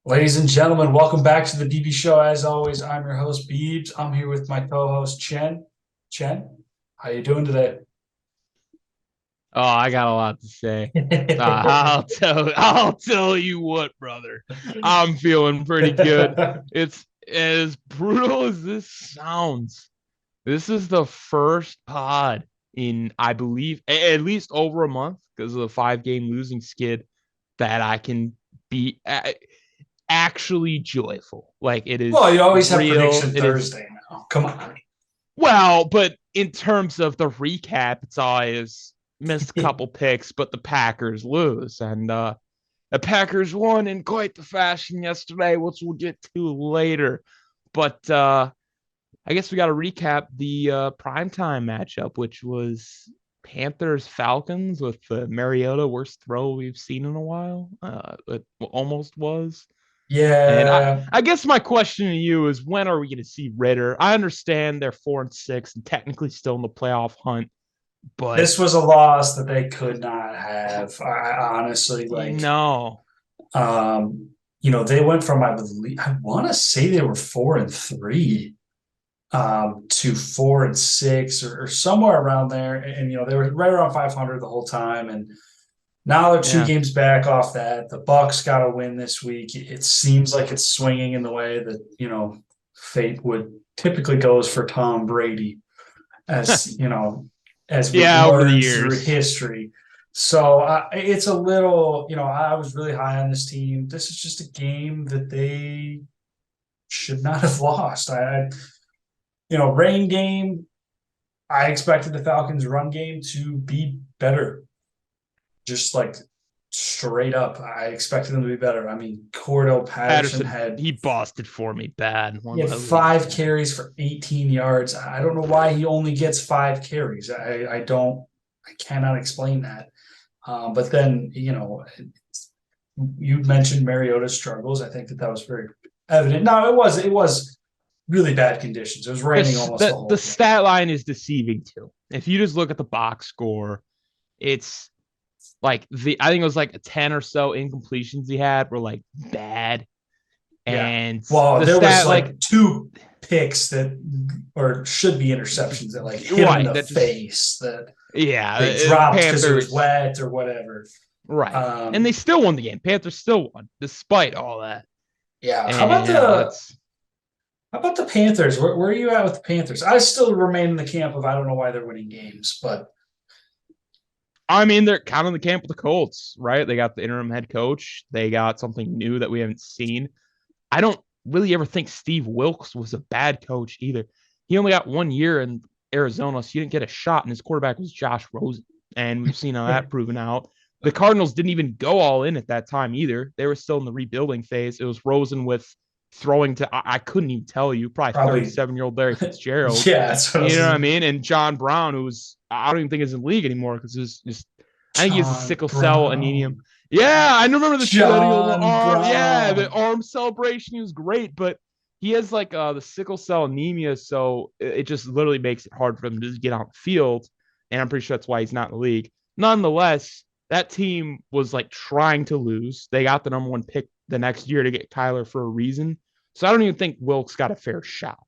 Ladies and gentlemen, welcome back to the BB-Scho. As always, I'm your host, Beebs. I'm here with my co-host, Chen. Chen, how you doing today? Oh, I got a lot to say. I'll tell you what, brother. I'm feeling pretty good. It's as brutal as this sounds. This is the first pod in, I believe, at least over a month because of the 5 game losing skid that I can be actually joyful. Like it Well, is you always have real. prediction It is Thursday now. Come on. Well, but in terms of the recap, it's always missed a couple picks, but the Packers lose. And the Packers won in quite the fashion yesterday, which we'll get to later. But I guess we got to recap the primetime matchup, which was Panthers Falcons with Mariota, worst throw we've seen in a while. It almost was. And Yeah, I guess my question to you is when are we going to see Ritter? I understand they're 4-6 and technically still in the playoff hunt, but this was a loss that they could not have. I honestly you like, know, um, they went from, I want to say they were 4-3, to 4-6 or somewhere around there. And, they were right around 500 the whole time. And now they're two yeah. games back off that. The Bucks got to win this week. It seems like it's swinging in the way that fate would typically goes for Tom Brady, as as we've Yeah, over the learned through years. history. So it's a little, I was really high on this team. This is just a game that they should not have lost. Rain game. I expected the Falcons' run game to be better, just like straight up. I expected them to be better. I mean, Cordell Patterson Patterson, had he busted for me bad. One he of had my leagues, five man. carries for 18 yards. I don't know why he only gets five carries. I cannot explain that. But then you mentioned Mariota's struggles. I think that was very evident. No, it was really bad conditions. It was raining almost the The whole game. stat line is deceiving too. If you just look at the box score, it's like I think it was like a 10 or so incompletions he had were like bad. Yeah. And Well, the there was stat like like two picks that or should be interceptions that like hit him in right the that just face that yeah, they dropped because it was Panthers wet or whatever. right, and they Um, still won the game. Panthers still won despite all that. yeah. And let's How about the Panthers? Where are you at with the Panthers? I still remain in the camp of I don't know why they're winning games, but I mean they're kind of in the camp of the Colts, right? They got the interim head coach. They got something new that we haven't seen. I don't really ever think Steve Wilkes was a bad coach either. He only got 1 year in Arizona, so he didn't get a shot, and his quarterback was Josh Rosen. And we've seen how that proven out. The Cardinals didn't even go all in at that time either. They were still in the rebuilding phase. It was Rosen with throwing to, I couldn't even tell you, probably probably 37-year-old Larry Fitzgerald. yeah, that's what I You was know what I saying. mean? And John Brown, who's, I don't even think is in the league anymore because it's just, I think he has a John sickle cell anemia. Brown. Yeah, I remember the study on the John arm. Yeah, the Brown. arm celebration he was great, but he has like the sickle cell anemia, so it just literally makes it hard for him to just get on the field. And I'm pretty sure that's why he's not in the league. Nonetheless, that team was like trying to lose. They got the number 1 pick the next year to get Kyler for a reason. So I don't even think Wilkes got a fair shot.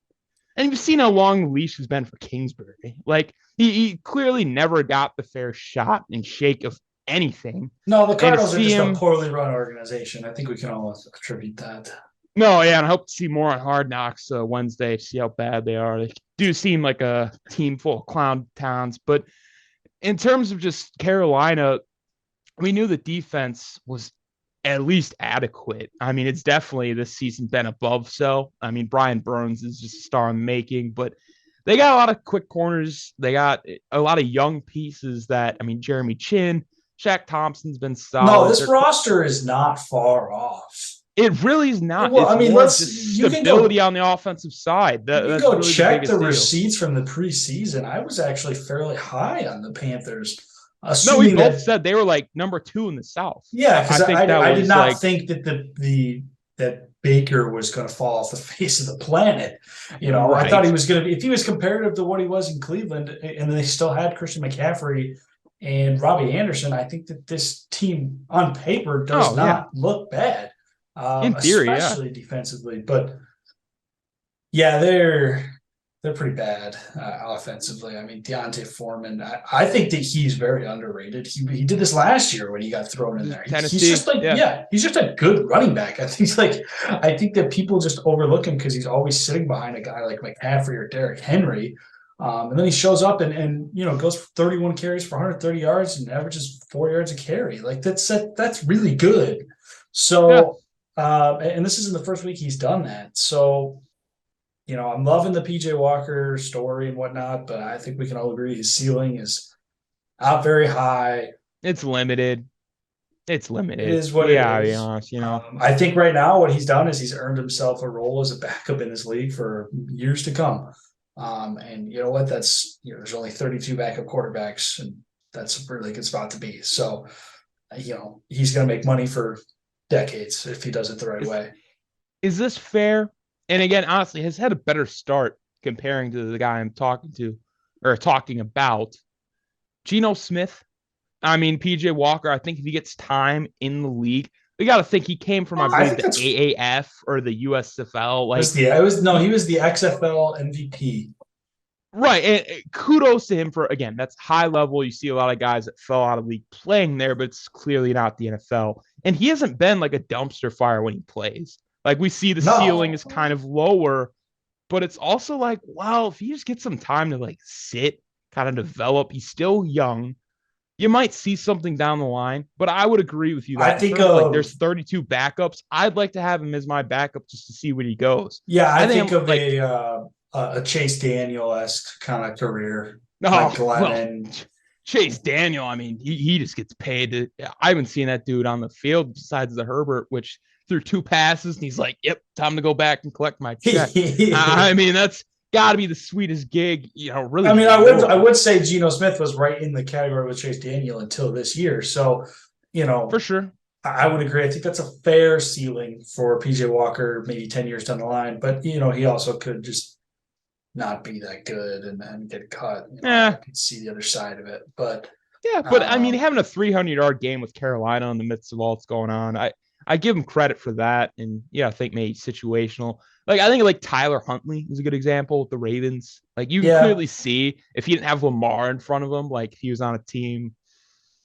And you've seen how long the leash has been for Kingsbury. Like he clearly never got the fair shot and shake of anything. No, the And to Cardinals are see just a him, poorly run organization. I think we can all attribute that. no, yeah, and I hope to see more on Hard Knocks Wednesday to see how bad they are. They do seem like a team full of clown towns. But in terms of just Carolina, we knew the defense was at least adequate. I mean, it's definitely this season been above so. I mean, Brian Burns is just a star in the making, but they got a lot of quick corners. They got a lot of young pieces that, I mean, Jeremy Chin, Shaq Thompson's been No, solid. this roster is not far off. It really is not. Well, It's I mean, more of let's just you can stability go on the offensive side. you can That's go really the check the biggest deal. receipts from the preseason. I was actually fairly high on the Panthers, No, we assuming both that said they were like number 2 in the South. yeah, I because think that I did was not like, think that the that Baker was going to fall off the face of the planet. I thought he right. was going to be if he was comparative to what he was in Cleveland, and they still had Christian McCaffrey and Robbie Anderson. I think that this team on paper does Oh, yeah. not look bad. In theory, yeah. especially defensively. But yeah, they're pretty bad offensively. I mean, Deontay Foreman, I think that he's very underrated. He did this last year when he got thrown in there. He's Tennessee, just like, yeah. yeah, he's just a good running back. I think that people just overlook him because he's always sitting behind a guy like McCaffrey or Derrick Henry. And then he shows up and goes for 31 carries for 130 yards and averages 4 yards a carry. Like that's really good. Yeah. So and this isn't the first week he's done that. So I'm loving the PJ Walker story and whatnot, but I think we can all agree his ceiling is not very high. It's limited. It's It limited. is what We it gotta be is. honest. I think right now what he's done is he's earned himself a role as a backup in this league for years to come. And you know what? There's only 32 backup quarterbacks, and that's a really good spot to be. So, he's going to make money for decades if he does it the right way. Is this fair? And again, honestly, has had a better start comparing to the guy I'm talking to or talking about. Geno Smith. I mean, PJ Walker, I think if he gets time in the league, we got to think he came from, I I believe, think the that's AAF or the USFL. Like, he was the XFL MVP. right. And kudos to him for, again, that's high level. You see a lot of guys that fell out of league playing there, but it's clearly not the NFL. And he hasn't been like a dumpster fire when he plays. Like, we see the ceiling No, is kind of lower, but it's also like, wow, if he just gets some time to like sit, kind of develop, he's still young. You might see something down the line, but I would agree with you I that in think terms of like of there's 32 backups, I'd like to have him as my backup just to see where he goes. yeah, I I think think I'm of like, a Chase Daniel esque kind of career, Mike oh well, Glennon. Chase Daniel. I mean, he just gets paid. I haven't seen that dude on the field besides the Herbert, which threw 2 passes, and he's like, "Yep, time to go back and collect my check." I mean, that's got to be the sweetest gig, really I in mean, the I world would say Geno Smith was right in the category with Chase Daniel until this year. So, you for know, sure. I would agree. I think that's a fair ceiling for PJ Walker, maybe 10 years down the line. But, he also could just not be that good and get cut. I Yeah, could see the other side of it. But yeah, but I mean, um, having a 300-yard game with Carolina in the midst of all that's going on, I give him credit for that, and yeah, I think maybe situational. Like I think like Tyler Huntley is a good example with the Ravens. Like you can yeah, clearly see if he didn't have Lamar in front of him, like if he was on a team,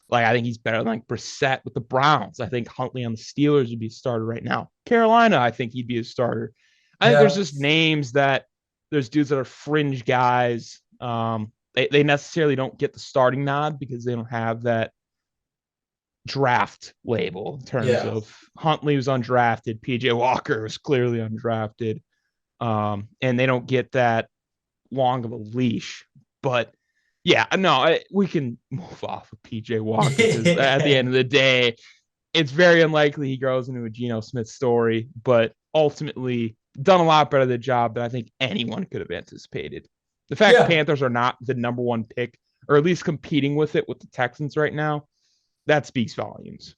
like I think he's better than like Brissett with the Browns. I think Huntley on the Steelers would be a starter right now. Carolina, I think he'd be a starter. I think there's yeah, just names that there's dudes that are fringe guys. They necessarily don't get the starting nod because they don't have that draft label in terms yeah, of Huntley was undrafted, PJ Walker was clearly undrafted, and they don't get that long of a leash. But yeah, no, we can move off of PJ Walker because at the end of the day, it's very unlikely he grows into a Geno Smith story, but ultimately done a lot better the job than I think anyone could have anticipated. The fact yeah. Panthers are not the number one pick, or at least competing with it with the Texans right now, that speaks volumes.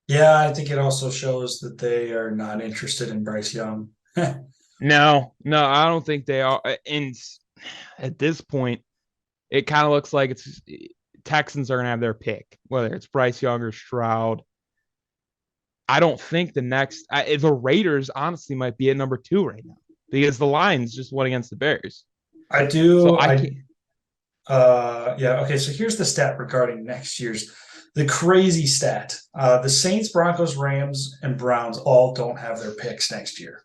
Yeah, I think it also shows that they are not interested in Bryce Young. No, I don't think they are. And at this point, it kind of looks like it's Texans are going to have their pick, whether it's Bryce Young or Stroud. I don't think the Raiders honestly might be at number 2 right now because the Lions just went against the Bears. I So do. I can't. Yeah. Okay. So here's the stat regarding next year's the crazy stat. The Saints, Broncos, Rams, and Browns all don't have their picks next year.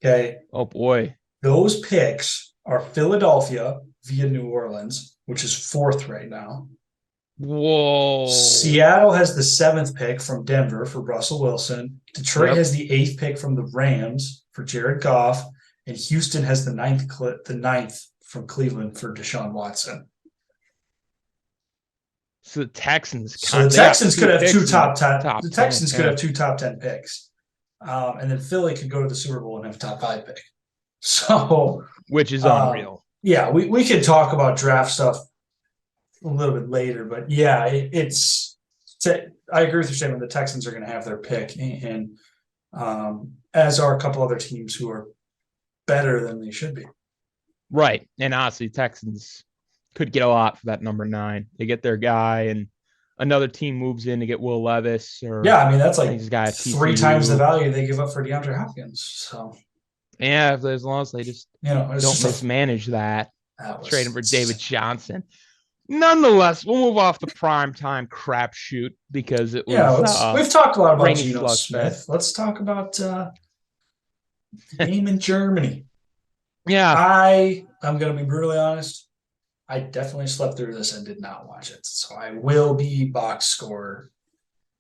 Okay. Oh boy. Those picks are Philadelphia via New Orleans, which is fourth right now. Whoa. Seattle has the seventh pick from Denver for Russell Wilson. Detroit Yep. has the eighth pick from the Rams for Jared Goff, and Houston has the ninth from Cleveland for Deshaun Watson. So the Texans So the they got Texans could 2 have two picks in the top 10. top The 10. Texans could Yeah. have two top 10 picks, and then Philly could go to the Super Bowl and have a top 5 pick. So, Which is um, unreal. yeah, we can talk about draft stuff a little bit later, but yeah, it's. I agree with your statement. The Texans are going to have their pick, and as are a couple other teams who are better than they should be. Right. And honestly, Texans could get a lot for that number 9. They get their guy, and another team moves in to get Will Levis, or Yeah, I mean that's I think like he's a guy at 3 times the TCU. value they give up for DeAndre Hopkins. So Yeah, as long as they just it's don't just a mismanage that, that trading was for David Johnson. Nonetheless, we'll move off the prime time crapshoot because it yeah. was We've talked a lot about rainy Geno slugfest. Smith. Let's talk about the game in Germany. Yeah, I'm gonna be brutally honest. I definitely slept through this and did not watch it. So I will be box score.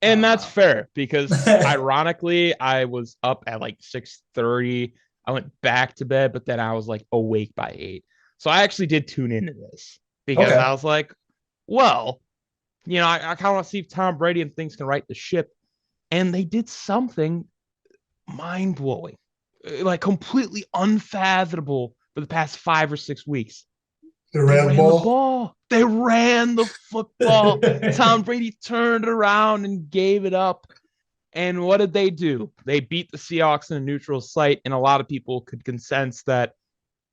and that's Uh, fair because ironically, I was up at like 6:30. I went back to bed, but then I was like awake by 8. So I actually did tune into this because okay. I was like, well, I kind of want to see if Tom Brady and things can right the ship. And they did something mind blowing, like completely unfathomable for the past 5 or 6 weeks. The They red ran the ball. ball. They ran the football. Tom Brady turned around and gave it up. And what did they do? They beat the Seahawks in a neutral site, and a lot of people could consensus that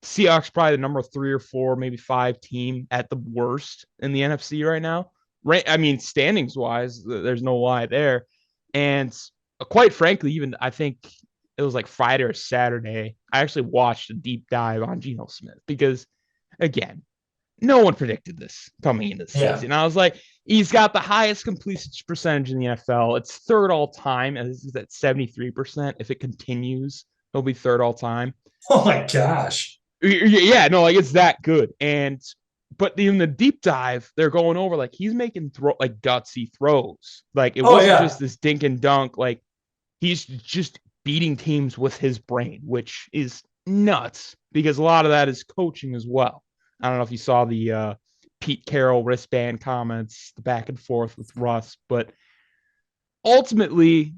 Seahawks probably the number 3 or 4, maybe 5 team at the worst in the NFC right now. Right? I mean, standings wise, there's no lie there. And quite frankly, even I think it was like Friday or Saturday, I actually watched a deep dive on Geno Smith because, again, no one predicted this coming into the Yeah. season. I was like, he's got the highest completion percentage in the NFL. It's third all time, as is at 73%. If it continues, he'll be third all time. Oh my gosh. Yeah, no, like it's that good. And but in the deep dive, they're going over like he's making like gutsy throws. Like it Oh wasn't yeah. just this dink and dunk. Like he's just beating teams with his brain, which is nuts because a lot of that is coaching as well. I don't know if you saw the Pete Carroll wristband comments, the back and forth with Russ, but ultimately,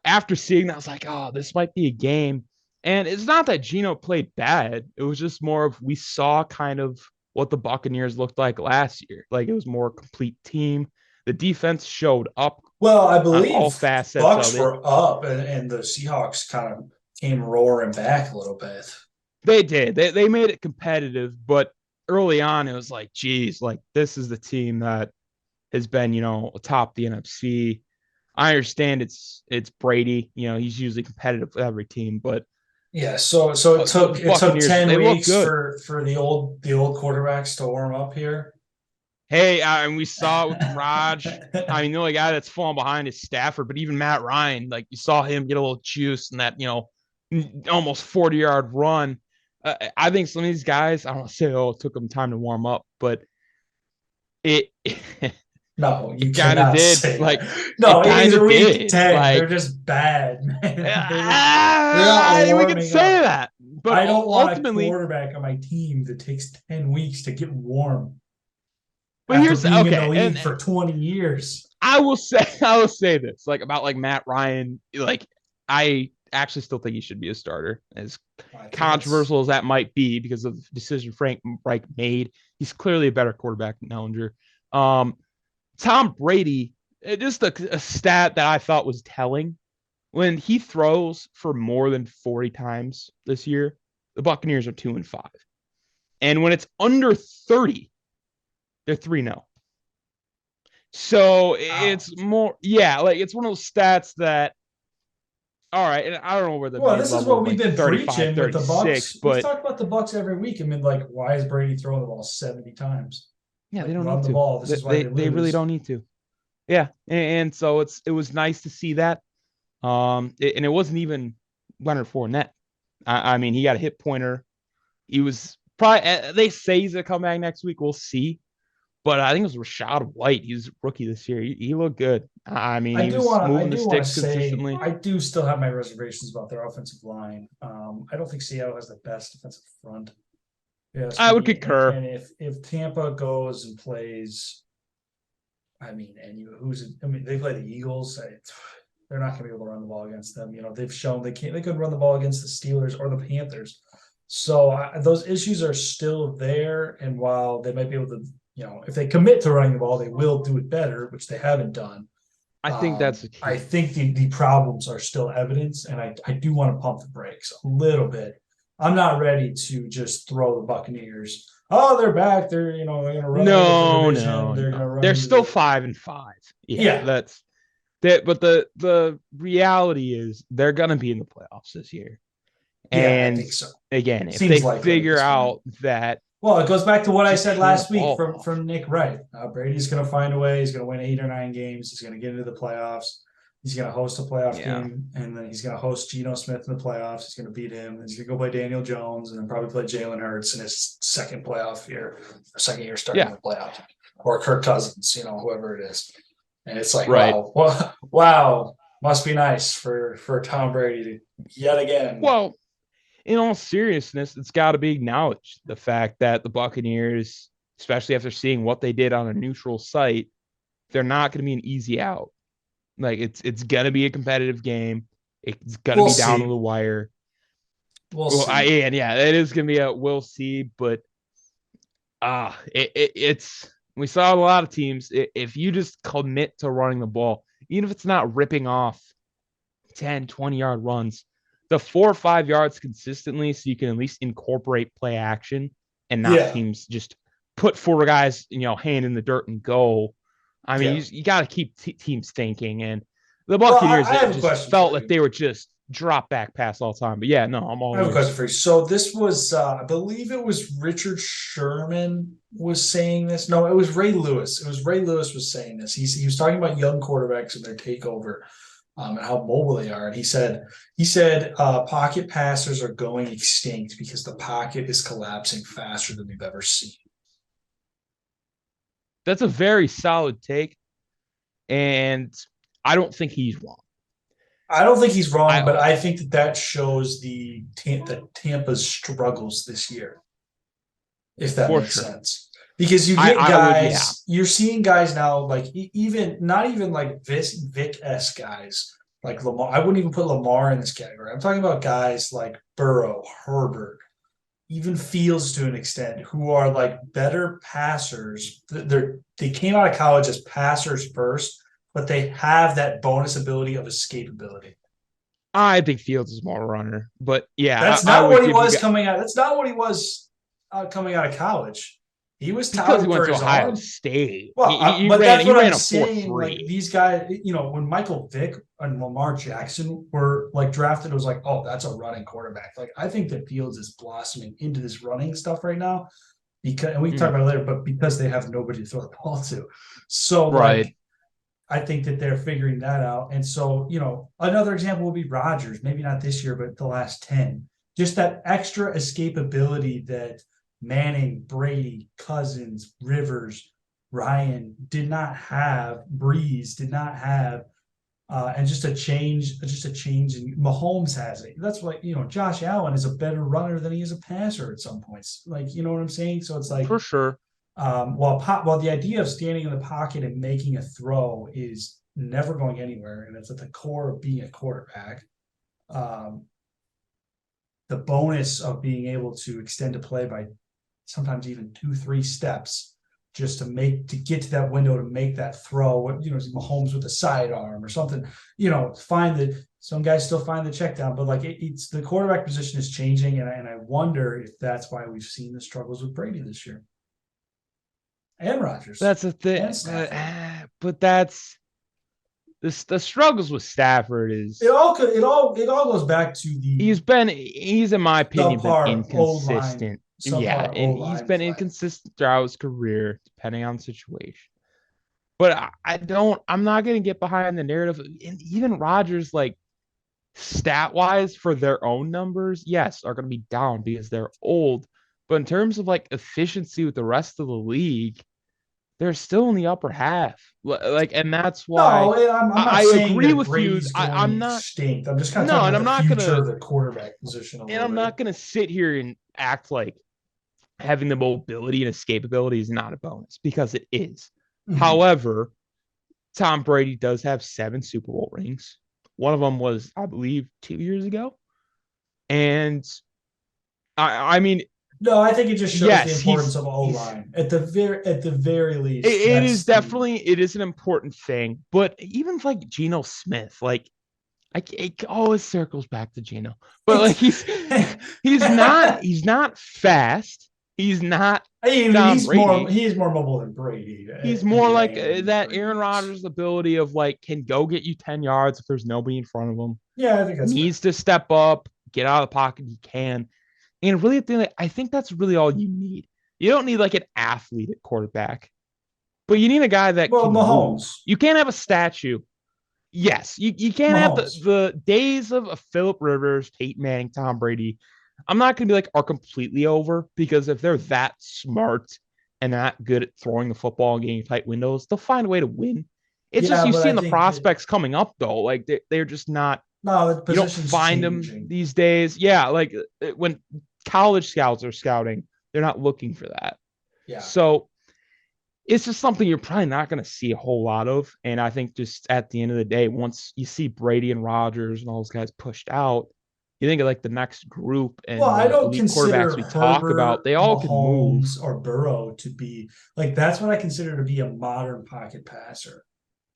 after seeing that, I was like, oh, this might be a game. And it's not that Geno played bad. It was just more of we saw kind of what the Buccaneers looked like last year. Like it was more a complete team. The defense showed up Well, I on all believe facets of Bucks it. were up and the Seahawks kind of came roaring back a little bit. They did. They made it competitive, but early on it was like, geez, like this is the team that has been, atop the NFC. I understand it's Brady. He's usually competitive with every team, but Yeah, so it the took Buccaneers, 10 they look weeks good. for the old quarterbacks to warm up here. Hey, and we saw it with Raj. I mean, the only guy that's falling behind is Stafford, but even Matt Ryan, like you saw him get a little juice in that, almost 40-yard run. I think some of these guys, I don't want to say, it took them time to warm up, but it No, you it kind of cannot did. say Like, that. it No, kind it's of week did. 10. They're Like, just bad, man. They're not we can warming say up. that, but I don't want a ultimately, quarterback on my team that takes 10 weeks to get warm but after here's being in the okay, league and for 20 years. I will say this, like about like Matt Ryan, like I actually still think he should be a starter, as I think that's controversial as that might be because of the decision Frank Reich made. He's clearly a better quarterback than Ellinger. Tom Brady, just a stat that I thought was telling. When he throws for more than 40 times this year, the Buccaneers are 2-5. And when it's under 30, they're 3-0. So wow. it's more, yeah, like it's one of those stats that, all right, and I don't know where the Well, mid this is level what of we've like been 35, preaching with the 36, Bucks. We've but talked about the Bucks every week. I mean, like, why is Brady throwing the ball 70 times? yeah, Like, they don't run need the to. ball. This is why they They really lose. don't need to. Yeah. And so it was nice to see that. And it wasn't even Leonard Fournette. I mean, he got a hit pointer. He was probably, they say he's going to come back next week. We'll see. But I think it was Rashad White. He was rookie this year. He looked good. I mean, he was I moving the do want to sticks say consistently. I do still have my reservations about their offensive line. I don't think Seattle has the best defensive front. Yes, I would me. concur. And if Tampa goes and plays, I mean, and I mean, they play the Eagles. They're not going to be able to run the ball against them. They've shown they can't. They could run the ball against the Steelers or the Panthers. So those issues are still there. And while they might be able to, if they commit to running the ball, they will do it better, which they haven't done. I think that's the I key. think the problems are still evidence, and I do want to pump the brakes a little bit I'm not ready to just throw the Buccaneers. Oh, they're back. They're they're gonna run away with the No, division. no, They're no. gonna run They're into still the 5-5. Yeah, yeah that's that. But the reality is they're gonna be in the playoffs this year. yeah. I And think so. again, if they Seems likely at figure this point. out that Well, it goes back to what I just said hand the last week ball from off. Nick Wright. Brady's going to find a way. He's going to win 8 or 9 games. He's going to get into the playoffs. He's going to host a playoff Yeah. game, and then he's going to host Geno Smith in the playoffs. He's going to beat him. And he's going to go play Daniel Jones, and then probably play Jalen Hurts in his second playoff year, or second year starting Yeah. the playoff, or Kirk Cousins, whoever it is. And it's like, Right. wow, must be nice for Tom Brady to yet again. Well, in all seriousness, it's got to be acknowledged the fact that the Buccaneers, especially after seeing what they did on a neutral site, they're not going to be an easy out. Like it's going to be a competitive game. It's going to We'll be down to see. the wire. We'll Well, see. and yeah, it is going to be a we'll see, but it's we saw a lot of teams. If you just commit to running the ball, even if it's not ripping off 10, 20-yard runs, the 4 or 5 yards consistently, so you can at least incorporate play action and not Yeah. teams just put 4 guys, hand in the dirt and go. I mean, Yeah. you got to keep teams thinking. And the Well, Buccaneers, I it have a just question felt for like you. they were just drop back pass all the time. But yeah, no, I'm I all have a question ears. for you. So this was, I believe it was Richard Sherman was saying this. No, it was Ray Lewis. It was Ray Lewis was saying this. He was talking about young quarterbacks and their takeover, and how mobile they are. And he said pocket passers are going extinct because the pocket is collapsing faster than we've ever seen. That's a very solid take, and I don't think he's wrong. I don't think he's wrong, but I I think that shows the Tampa's struggles this year, if that for makes sure. sense. Because you get I would, yeah, guys, you're seeing guys now, like even not even like Vic S guys like Lamar. I wouldn't even put Lamar in this category. I'm talking about guys like Burrow, Herbert, even Fields to an extent, who are like better passers. They came out of college as passers first, but they have that bonus ability of escapability. I think Fields is more runner, but yeah, That's I not would what he give you was guys coming out. That's not what he was coming out of college. He was because he touted went for to his Ohio arm. State. Well, He but ran that's he what I'm ran a saying. Like 4.3. these guys, when Michael Vick and Lamar Jackson were like drafted, it was like, oh, that's a running quarterback. Like I think that Fields is blossoming into this running stuff right now because, and we can talk Mm, about it later, but because they have nobody to throw the ball to. So right. like, I think that they're figuring that out. And so, another example would be Rodgers, maybe not this year, but the last 10. Just that extra escapability that Manning, Brady, Cousins, Rivers, Ryan did not have, Breeze did not have, and just a change, and Mahomes has it. That's why, Josh Allen is a better runner than he is a passer at some points. Like, you know what I'm saying? So it's like, For sure. while the idea of standing in the pocket and making a throw is never going anywhere, and it's at the core of being a quarterback, um, the bonus of being able to extend a play by sometimes even 2-3 steps just to get to that window to make that throw. Mahomes with a sidearm or something. Some guys still find the check down, but like it's the quarterback position is changing, and I wonder if that's why we've seen the struggles with Brady this year and Rodgers That's the thing. and Stafford. But that's the struggles with Stafford is It all goes back to the he's in my opinion been subpar old line, inconsistent. Yeah, and he's been play. inconsistent throughout his career, depending on the situation. But I'm not gonna get behind the narrative. And even Rodgers, like stat wise for their own numbers, yes, are gonna be down because they're old. But in terms of like efficiency with the rest of the league, they're still in the upper half. Like, and that's why No, I'm not I saying agree that with you. Brady's going I'm not extinct. I'm just kind of no, talking and about the future of the quarterback position a little I'm bit. not gonna sit here and act like having the mobility and escapability is not a bonus because it is. Mhm. However, Tom Brady does have 7 Super Bowl rings. One of them was, I believe, 2 years ago. And I mean, No, I think it just shows the yes, importance of O he's line at the very least. it is That's the definitely it is an important thing. But even like Geno Smith, like it always circles back to Geno, but like he's not fast. He's not I mean, Tom Brady. he's more mobile than Brady, He's and more like ran that for Aaron years. Rodgers ability of like can go get you 10 yards if there's nobody in front of him. Yeah, I think that's fair. Needs to step up, get out of the pocket. He can. And really, at the end, I think that's really all you need. You don't need like an athlete at quarterback, but you need a guy that Well, can move. Mahomes, You can't have a statue. Yes, you can't have Mahomes. the days of Philip Rivers, Peyton Manning, Tom Brady. I'm not going to be like are completely over because if they're that smart and that good at throwing the football and getting tight windows, they'll find a way to win. It's just Yeah, you but I seeing the think that prospects coming up though, like they're just not. no, the You don't position's find them changing. these days. Yeah, like when college scouts are scouting, they're not looking for that. Yeah. So it's just something you're probably not going to see a whole lot of. And I think just at the end of the day, once you see Brady and Rodgers and all those guys pushed out, you think of like the next group Well, and I the don't elite quarterbacks consider we talk about, Herbert, they all can move. Mahomes, or Burrow to be like that's what I consider to be a modern pocket passer.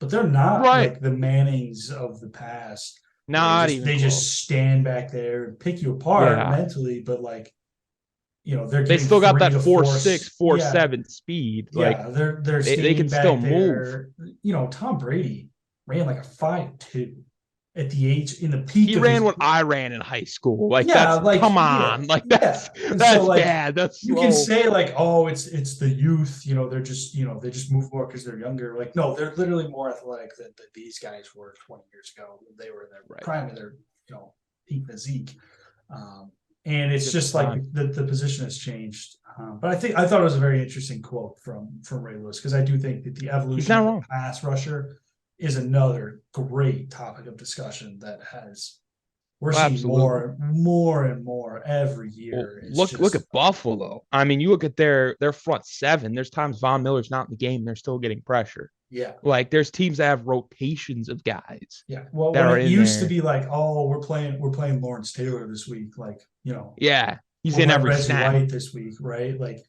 But they're not Right. like the Mannings of the past where Not even they close. just stand back there and pick you apart Yeah. mentally, but like they're They getting still got three that to four four. six, four Yeah, seven speed. Like yeah, they're they standing can still back move. there. Tom Brady ran like a 5'2" at the age in the peak He of ran his what I ran in high school. Like yeah, that's like come yeah, on. Like yeah. And so that's like bad. That's you can slow. say like, oh, it's the youth, they're just they just move more because they're younger. Like, no, they're literally more athletic than these guys were 20 years ago when they were in their Right. prime of their peak physique. Um, and it's Different just like time. the position has changed. But I thought it was a very interesting quote from Ray Lewis because I do think that the He's evolution not of the wrong. pass rusher is another great topic of discussion that has we're Well, seeing absolutely. more and more every Well, year. It's look just at Buffalo. I mean, you look at their front seven. There's times Von Miller's not in the game, they're still getting pressure. yeah, Like there's teams that have rotations of guys yeah. Well, that when are it in used to there. be like, oh, we're playing Lawrence Taylor this week, like Yeah, he's we're in playing every Reggie snap. White this week, right? Like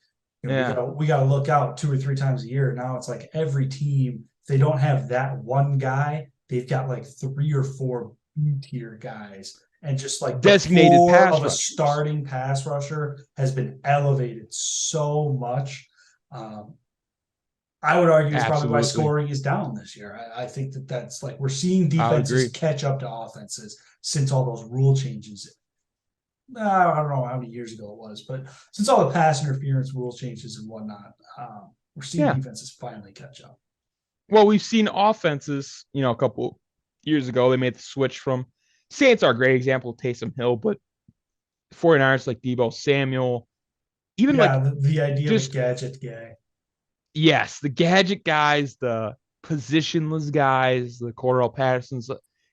we Yeah, gotta look out 2 or 3 times a year. Now it's like every team, if they don't have that one guy, they've got like 3 or 4 tier guys. And just like the designated floor pass of a rushers. starting pass rusher has been elevated so much. Um, I would argue it's probably why Absolutely, scoring is down this year. I think that's like we're seeing I would defenses agree. catch up to offenses since all those rule changes. I don't know how many years ago it was, but since all the pass interference rule changes and whatnot, we're seeing Yeah. defenses finally catch up. Well, we've seen offenses. A couple years ago they made the switch from Saints are a great example of Taysom Hill, but 49ers like Debo Samuel, even Yeah, like the idea of a just gadget guy. yes, the gadget guys, the positionless guys, the Cordell Pattersons,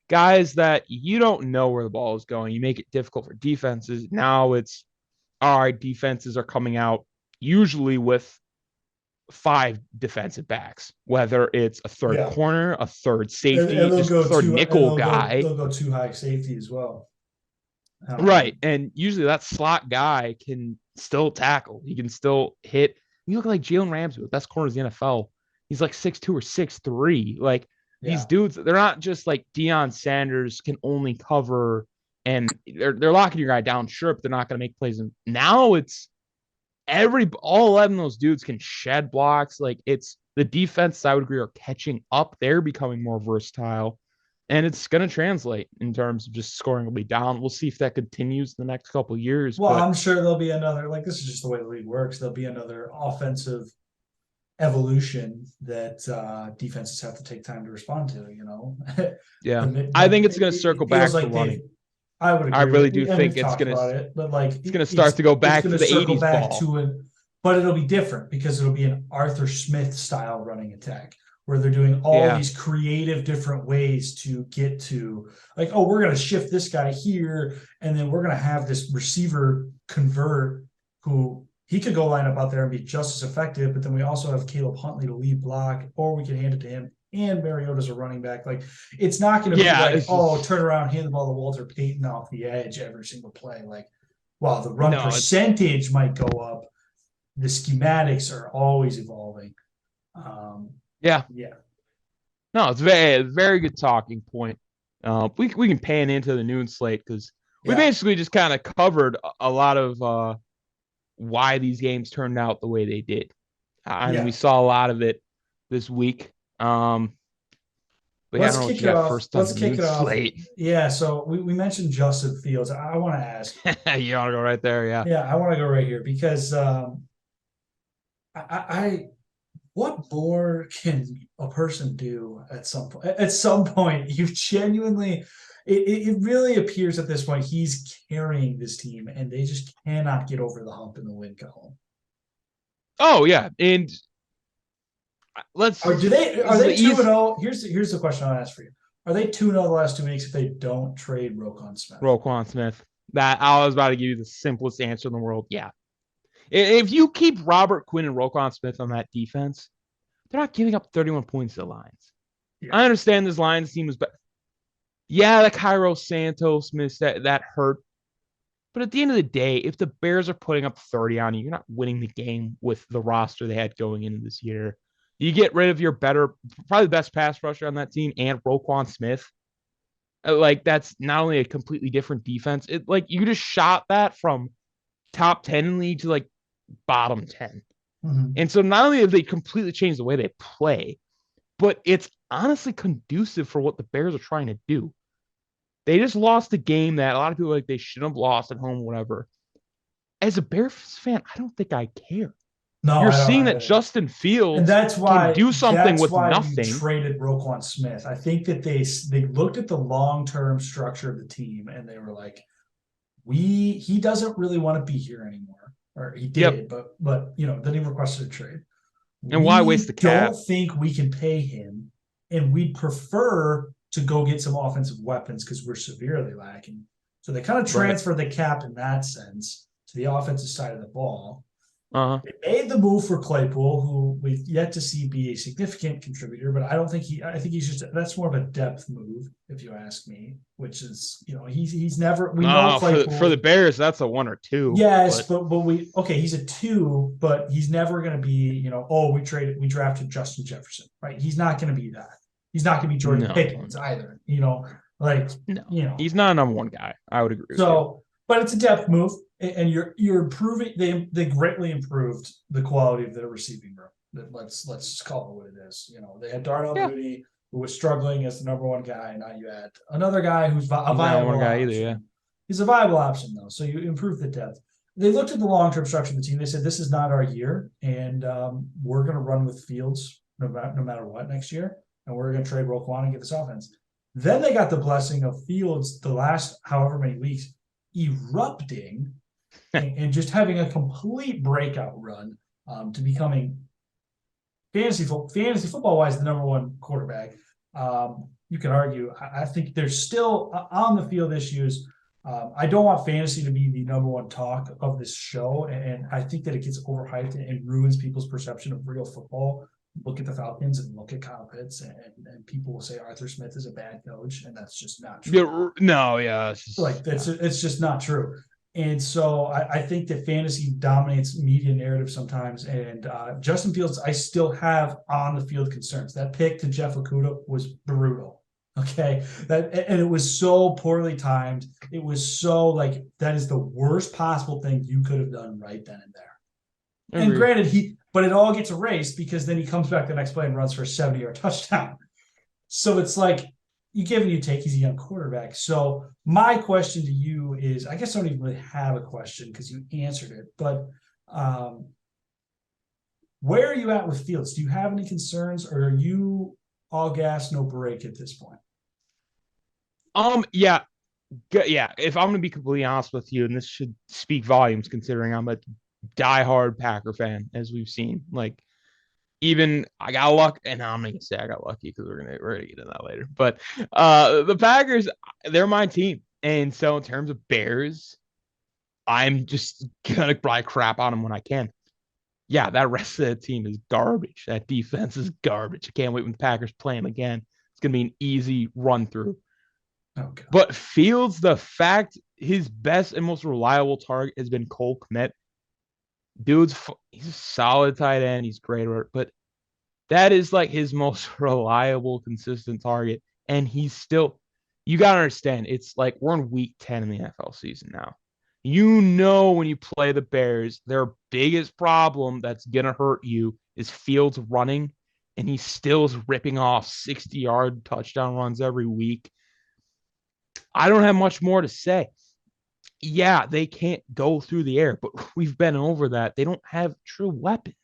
guys that you don't know where the ball is going. You make it difficult for defenses. Now it's all right, defenses are coming out usually with 5 defensive backs, whether it's a third Yeah, corner, a third and safety, just a third nickel guy. they'll go too high safety as well. Right. And usually that slot guy can still tackle. He can still hit. You look like Jalen Ramsey with best corners in the NFL. He's like 6'2" or 6'3". Like these Yeah, dudes, they're not just like Deion Sanders can only cover and they're locking your guy down, sure, but they're not going to make plays. And now it's all 11 of those dudes can shed blocks. Like it's the defense, I would agree, are catching up. They're becoming more versatile. And it's going to translate in terms of just scoring will be down. We'll see if that continues the next couple of years. well, But I'm sure there'll be another. Like this is just the way the league works. There'll be another offensive evolution that defenses have to take time to respond to. yeah, I Like think it's going to circle it feels back to like they've. running. I would I agree really with, do and think we've talked about it, but like it's going to start to go it's back going to to the circle 80s back ball. to it, but it'll be different because it'll be an Arthur Smith style running attack where they're doing all Yeah. these creative different ways to get to like, oh, we're going to shift this guy here, and then we're going to have this receiver convert who he could go line up out there and be just as effective, but then we also have Caleb Huntley to lead block, or we can hand it to him and Mariota's a running back. Like it's not going to be Yeah. like, It's oh, just, turn around, hand the ball to Walter Payton off the edge every single play. Like, while the run no, it's, percentage might go up, the schematics are always evolving. yeah. Yeah. No, it's very, very good talking point. We can pan into the noon slate because we Yeah, basically just kind of covered a lot of why these games turned out the way they did. And we yeah. saw a lot of it this week. But yeah, I don't Let's know what kick you it got off. first on Let's the kick noon it off. slate. Yeah, so we mentioned Justin Fields. I want to ask. You want to go right there? Yeah. Yeah, I want to go right here because I what more can a person do at some point? At some point, you genuinely, it really appears at this point he's carrying this team, and they just cannot get over the hump in the win column. Oh yeah, and let's Or do they? this Are is the they 2 and east 0? Here's the question I'll ask for you: Are they 2-0 the last 2 weeks if they don't trade Roquan Smith? Roquan Smith. That I was about to give you the simplest answer in the world. Yeah. If you keep Robert Quinn and Roquan Smith on that defense, they're not giving up 31 points to the Lions. Yeah. I understand this Lions team was better. Yeah, the Cairo Santos miss that hurt. But at the end of the day, if the Bears are putting up 30 on you, you're not winning the game with the roster they had going into this year. You get rid of your probably the best pass rusher on that team, and Roquan Smith. Like that's not only a completely different defense. It like you just shot that from top 10 in league to like bottom 10. Mhm. And so not only have they completely changed the way they play, but it's honestly conducive for what the Bears are trying to do. They just lost a game that a lot of people like they shouldn't have lost at home, whatever. As a Bears fan, I don't think I care. No, You're I don't seeing that either. Justin And Fields that's can why do something that's with why we nothing. traded Roquan Smith. I think that they looked at the long-term structure of the team and they were like, he doesn't really want to be here anymore. Or he Yep. did, but then he requested a trade. And why waste the We don't cap? think we can pay him, and we'd prefer to go get some offensive weapons because we're severely lacking. So they kind of Right. transfer the cap in that sense to the offensive side of the ball. Uh-huh. They made the move for Claypool, who we've yet to see be a significant contributor, but I think he's just that's more of a depth move, if you ask me, which is, he's never we know No, for the Claypool. Bears, that's a 1 or 2. Yes, But but we okay, he's a two, but he's never gonna be, oh, we drafted Justin Jefferson, right? He's not gonna be that. He's not gonna be Jordan no, Pickens either, like, no. you know. He's not a #1 guy. I would agree with you. So, but it's a depth move, and you're improving. They greatly improved the quality of their receiving room. Let's just call it what it is. They had Darnell Yeah. Mooney, who was struggling as the #1 guy, and now you add another guy who's a He's not one viable guy either, yeah. option. He's a viable option though, so you improve the depth. They looked at the long-term structure of the team. They said this is not our year, and we're going to run with Fields no matter what next year, and we're going to trade Roquan and get this offense. Then they got the blessing of Fields the last however many weeks erupting and just having a complete breakout run to becoming fantasy football wise the #1 quarterback. You can argue. I think there's still on the field issues. I don't want fantasy to be the #1 talk of this show, and I think that it gets overhyped and ruins people's perception of real football. Look at the Falcons and look at Kyle Pitts, and people will say Arthur Smith is a bad coach, and that's just not true. Yeah, no, yeah. It's just not true. And so I think that fantasy dominates media narrative sometimes. And Justin Fields, I still have on the field concerns. That pick to Jeff Okudah was brutal. Okay, and it was so poorly timed. It was so like that is the worst possible thing you could have done right then and there. And Agree. granted, but it all gets erased because then he comes back the next play and runs for a 70-yard touchdown. So it's like you give and you take. He's a young quarterback. So my question to you is, I guess I don't even really have a question because you answered it, but where are you at with Fields? Do you have any concerns, or are you all gas, no break at this point? Yeah, yeah. If I'm gonna be completely honest with you, and this should speak volumes considering I'm a diehard Packer fan, as we've seen. Like, even I got luck, and I'm gonna say I got lucky because we're gonna get into that later. But the Packers, they're my team, and so in terms of Bears, I'm just gonna probably crap on them when I can. Yeah, that rest of the team is garbage. That defense is garbage. I can't wait when the Packers play them again. It's gonna be an easy run through. Oh God. But Fields, the fact his best and most reliable target has been Cole Kmet. He's a solid tight end. He's great, but that is like his most reliable, consistent target. And he's still you got to understand, it's like we're in week 10 in the NFL season now. You know, when you play the Bears, their biggest problem that's going to hurt you is Fields running, and he still is ripping off 60-yard touchdown runs every week. I don't have much more to say. Yeah, they can't go through the air, but we've been over that. They don't have true weapons.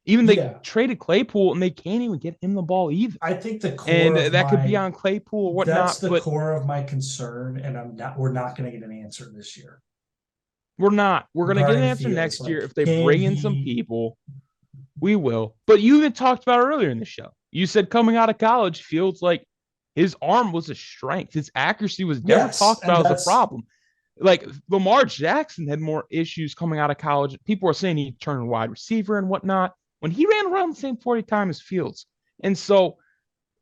Even they Yeah, traded Claypool and they can't even get him the ball either. I think the And core of that could be my on Claypool or that's whatnot, the but core of my concern, and we're not going to get an answer this year we're not. We're going to get an regarding answer Fields. next year. Like, If they can bring in some he? people, we will. But you even talked about it earlier in the show. You said coming out of college, Fields like his arm was a strength. His accuracy was never Yes, talked and about as a that's problem. Like Lamar Jackson had more issues coming out of college. People were saying he turned wide receiver and whatnot when he ran around the same 40 time as Fields. And so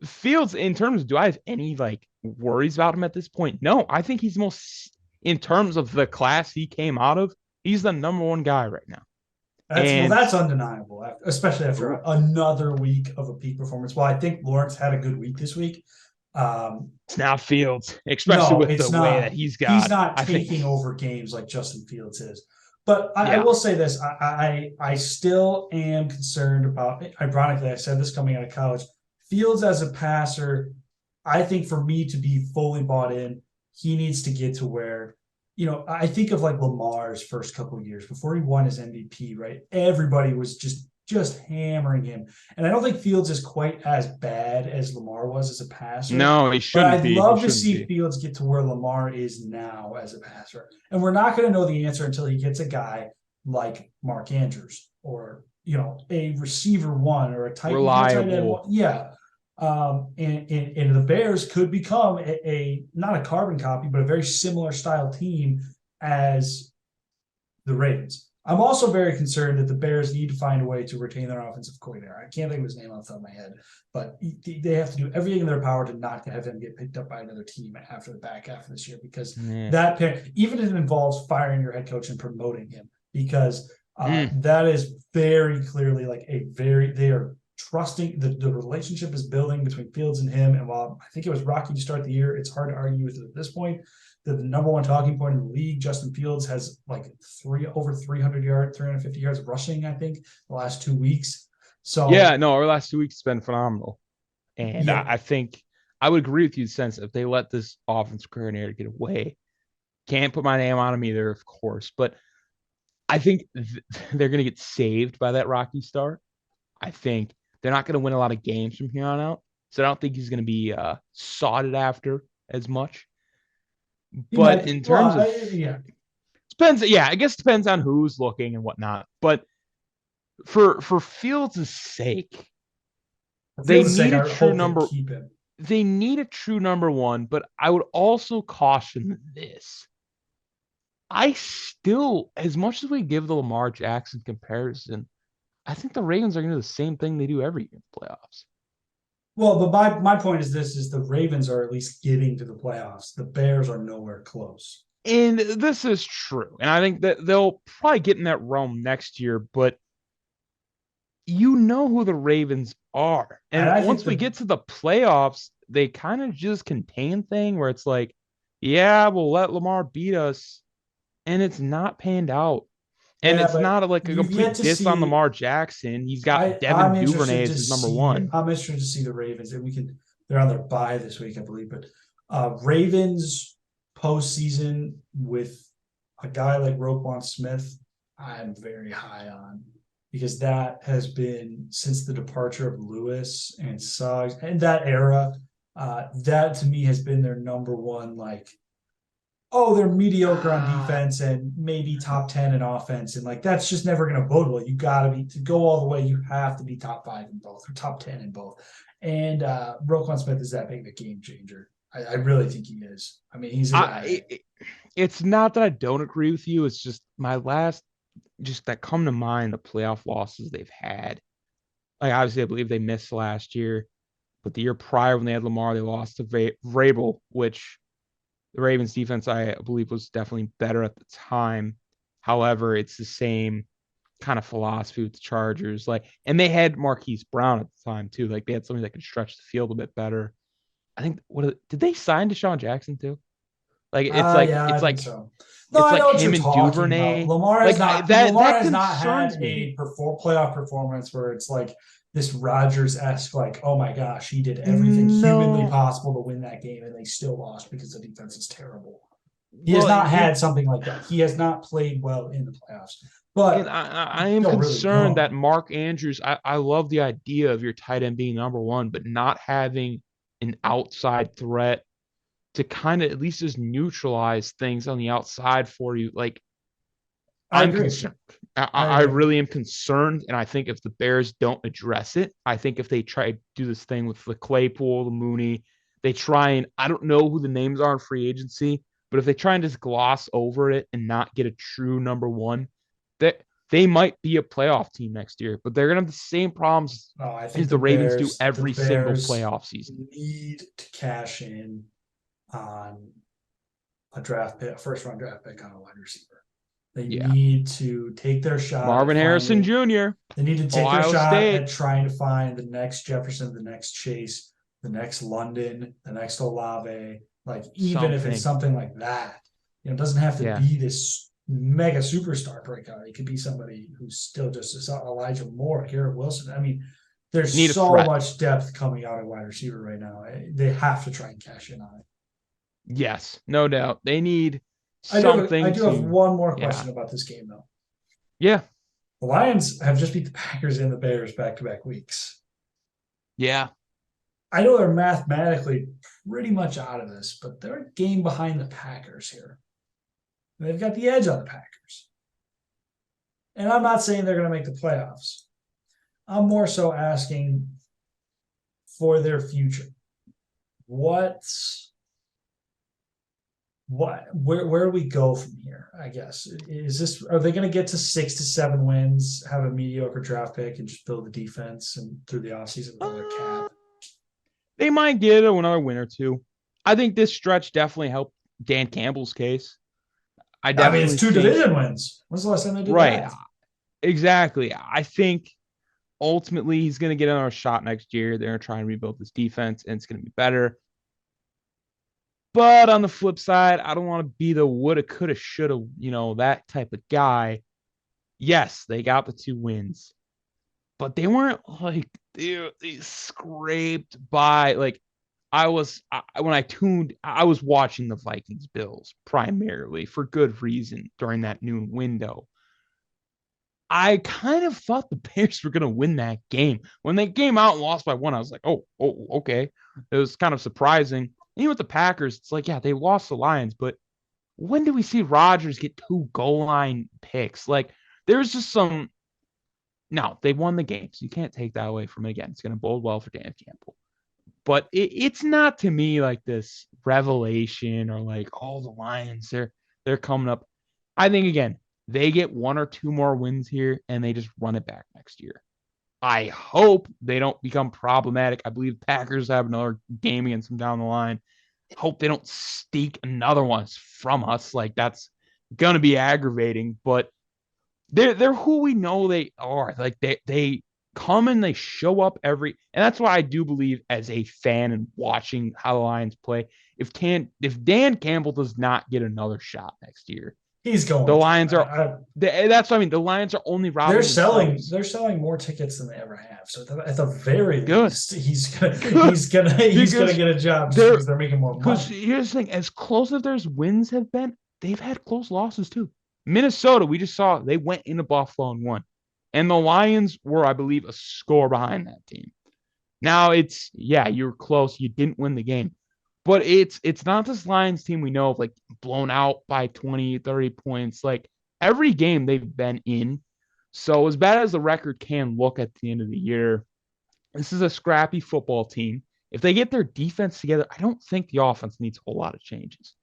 Fields, in terms of do I have any like worries about him at this point? No, I think he's most in terms of the class he came out of, he's the number one guy right now. And that's undeniable, especially after another week of a peak performance. Well, I think Lawrence had a good week this week. Um, it's not Fields, especially no, with it's the way that not. he's He's got. not I think, taking over games like Justin Fields is. But I yeah, will say this: I still am concerned about. Ironically, I said this coming out of college. Fields as a passer, I think for me to be fully bought in, he needs to get to where, I think of like Lamar's first couple of years before he won his MVP, right? Everybody was just hammering him. And I don't think Fields is quite as bad as Lamar was as a passer, no, he but shouldn't I'd be. He love to shouldn't see be. Fields get to where Lamar is now as a passer. And we're not going to know the answer until he gets a guy like Mark Andrews or, a receiver one or a tight, even a tight end one. Reliable. Yeah. And the Bears could become a not a carbon copy, but a very similar style team as the Ravens. I'm also very concerned that the Bears need to find a way to retain their offensive coordinator. I can't think of his name off the top of my head, but they have to do everything in their power to not have him get picked up by another team after the back half of this year, because Yeah. that pick, even if it involves firing your head coach and promoting him, because that is very clearly like they are trusting the relationship is building between Fields and him. And while I think it was rocky to start the year, it's hard to argue with it at this point. The number one talking point in the league, Justin Fields has like over 300 yards, 350 yards rushing, I think, the last 2 weeks. Yeah, So no, our last 2 weeks has been phenomenal. And yeah, I think I would agree with you in the sense if they let this offense coordinator get away, can't put my name on him either, of course, but I think they're going to get saved by that rocky start. I think they're not going to win a lot of games from here on out. So I don't think he's going to be sought after as much. he But might be. in terms Well, of yeah, depends, yeah, I guess depends on who's looking and whatnot. But for Fields' sake, for they Fields' sake, need a I true hope they number. keep him. They need a true number one. But I would also caution this. I still, as much as we give the Lamar Jackson comparison, I think the Ravens are going to do the same thing they do every year in the playoffs. Well, but my point is this: is the Ravens are at least getting to the playoffs. The Bears are nowhere close. And this is true. And I think that they'll probably get in that realm next year, but you know who the Ravens are. And And I think once we the get to the playoffs, they kind of just contain thing where it's like, yeah, we'll let Lamar beat us. And it's not panned out. And yeah, it's but not like a you've yet complete to diss on see. Lamar Jackson. He's got I'm Devin interested Duvernay as to his number see. one. I'm interested to see the Ravens, and they're on their bye this week, I believe. But Ravens postseason with a guy like Roquan Smith, I'm very high on, because that has been since the departure of Lewis and Suggs and that era. That to me has been their number one, like, oh, they're mediocre on Uh, defense and maybe top 10 in offense. And like, that's just never going to bode well. You got to be, to go all the way, you have to be top five in both or top 10 in both. And Roquan Smith is that big of a game changer. I really think he is. I mean, he's a guy. it's not that I don't agree with you. It's just my last, just that come to mind, the playoff losses they've had. Like, obviously, I believe they missed last year, but the year prior when they had Lamar, they lost to Vrabel, which the Ravens defense, I believe, was definitely better at the time. However, it's the same kind of philosophy with the Chargers. Like, and they had Marquise Brown at the time too. Like, they had somebody that could stretch the field a bit better. I think did they sign Deshaun Jackson too? Like it's like Yeah, I it's think like so. No, it's I like know what you're him and talking about. Duvernay. Like Lamar that has not had concerns me. a playoff performance where it's like this Rodgers-esque, like, oh my gosh, he did everything humanly No, possible to win that game and they still lost because the defense is terrible. He has well, not had something like that. He has not played well in the playoffs, and but I he's am still really concerned young. that Mark Andrews. I love the idea of your tight end being number one, but not having an outside threat to kind of at least just neutralize things on the outside for you. Like I I'm agree. concerned. I I agree. really am concerned, and I think if the Bears don't address it, I think if they try to do this thing with the Claypool, the Mooney, they try and I don't know who the names are in free agency, but if they try and just gloss over it and not get a true number one, that they might be a playoff team next year, but they're gonna have the same problems No, I think as the Ravens do The every single Bears playoff season. need to cash in on a first round draft pick on a wide receiver. They Yeah, need to take their shot at Marvin Harrison finding. Jr., They need to take their Ohio shot State, at trying to find the next Jefferson, the next Chase, the next London, the next Olave. Like even if it's something. something like that, it doesn't have to Yeah, be this mega superstar breakout. It could be somebody who's still just Elijah Moore, Garrett Wilson. I mean, there's need a so threat. much depth coming out of wide receiver right now. They have to try and cash in on it. Yes, no doubt. They need I something do have to, one more yeah, question about this game though. yeah, The Lions have just beat the Packers and the Bears back to back weeks. yeah. I know they're mathematically pretty much out of this, but they're a game behind the Packers here. They've got the edge on the Packers. And I'm not saying they're going to make the playoffs. I'm more so asking for their future. What's where do we go from here? I guess is this are they going to get to 6 to 7 wins, have a mediocre draft pick, and just build the defense and through the offseason with all their Uh, cap? they might get another win or two. I think this stretch definitely helped Dan Campbell's case. I I mean, it's definitely two think, division wins. When's the last time they did right, that? exactly. I think ultimately he's going to get another shot next year. They're going to try and rebuild this defense, and it's going to be better. But on the flip side, I don't want to be the woulda, coulda, shoulda, that type of guy. Yes, they got the 2 wins, but they weren't like they scraped by. Like when I tuned, I was watching the Vikings Bills primarily for good reason during that noon window. I kind of thought the Bears were going to win that game. When they came out and lost by one, I was like, oh, okay. It was kind of surprising. Even with the Packers, it's like, yeah, they lost the Lions, but when do we see Rodgers get 2 goal line picks? Like, there's just some. Now, they won the game, so you can't take that away from it again. It's going to bode well for Dan Campbell. But it's not to me like this revelation or like, oh, the Lions, they're coming up. I think again, they get 1 or 2 more wins here and they just run it back next year. I hope they don't become problematic. I believe Packers have another game against them down the line. Hope they don't steak another one from us. Like that's gonna be aggravating, but they're who we know they are. Like they come and they show up and that's why I do believe as a fan and watching how the Lions play, if Dan Campbell does not get another shot next year, He's the going to. Lions are that's what I mean. The Lions are only They're robbing selling. themselves. They're selling more tickets than they ever have. So at the very Good. least, Good. he's gonna Because get a job just they're because they're making more because money. here's the thing, as close as their wins have been, they've had close losses too. Minnesota, we just saw they went into Buffalo and won. And the Lions were, I believe, a score behind that team. Now it's yeah, you were close, you didn't win the game. But it's not this Lions team we know of like blown out by 20, 30 points. Like every game they've been in. So as bad as the record can look at the end of the year, this is a scrappy football team. If they get their defense together, I don't think the offense needs a whole lot of changes.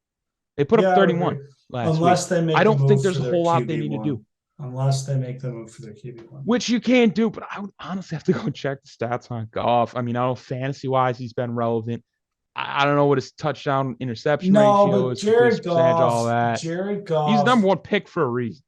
They put up Yeah, I would agree. 31 last week. Unless they I make the don't think move there's for a their whole lot they QB need to do, one. Unless they make the move for their QB one. which you can't do. But I would honestly have to go check the stats on Goff. I mean, I don't know fantasy wise, he's been relevant. I don't know what his touchdown interception No, ratio but is, completion percentage, all that. Jared He's the Goff, number one pick for a reason.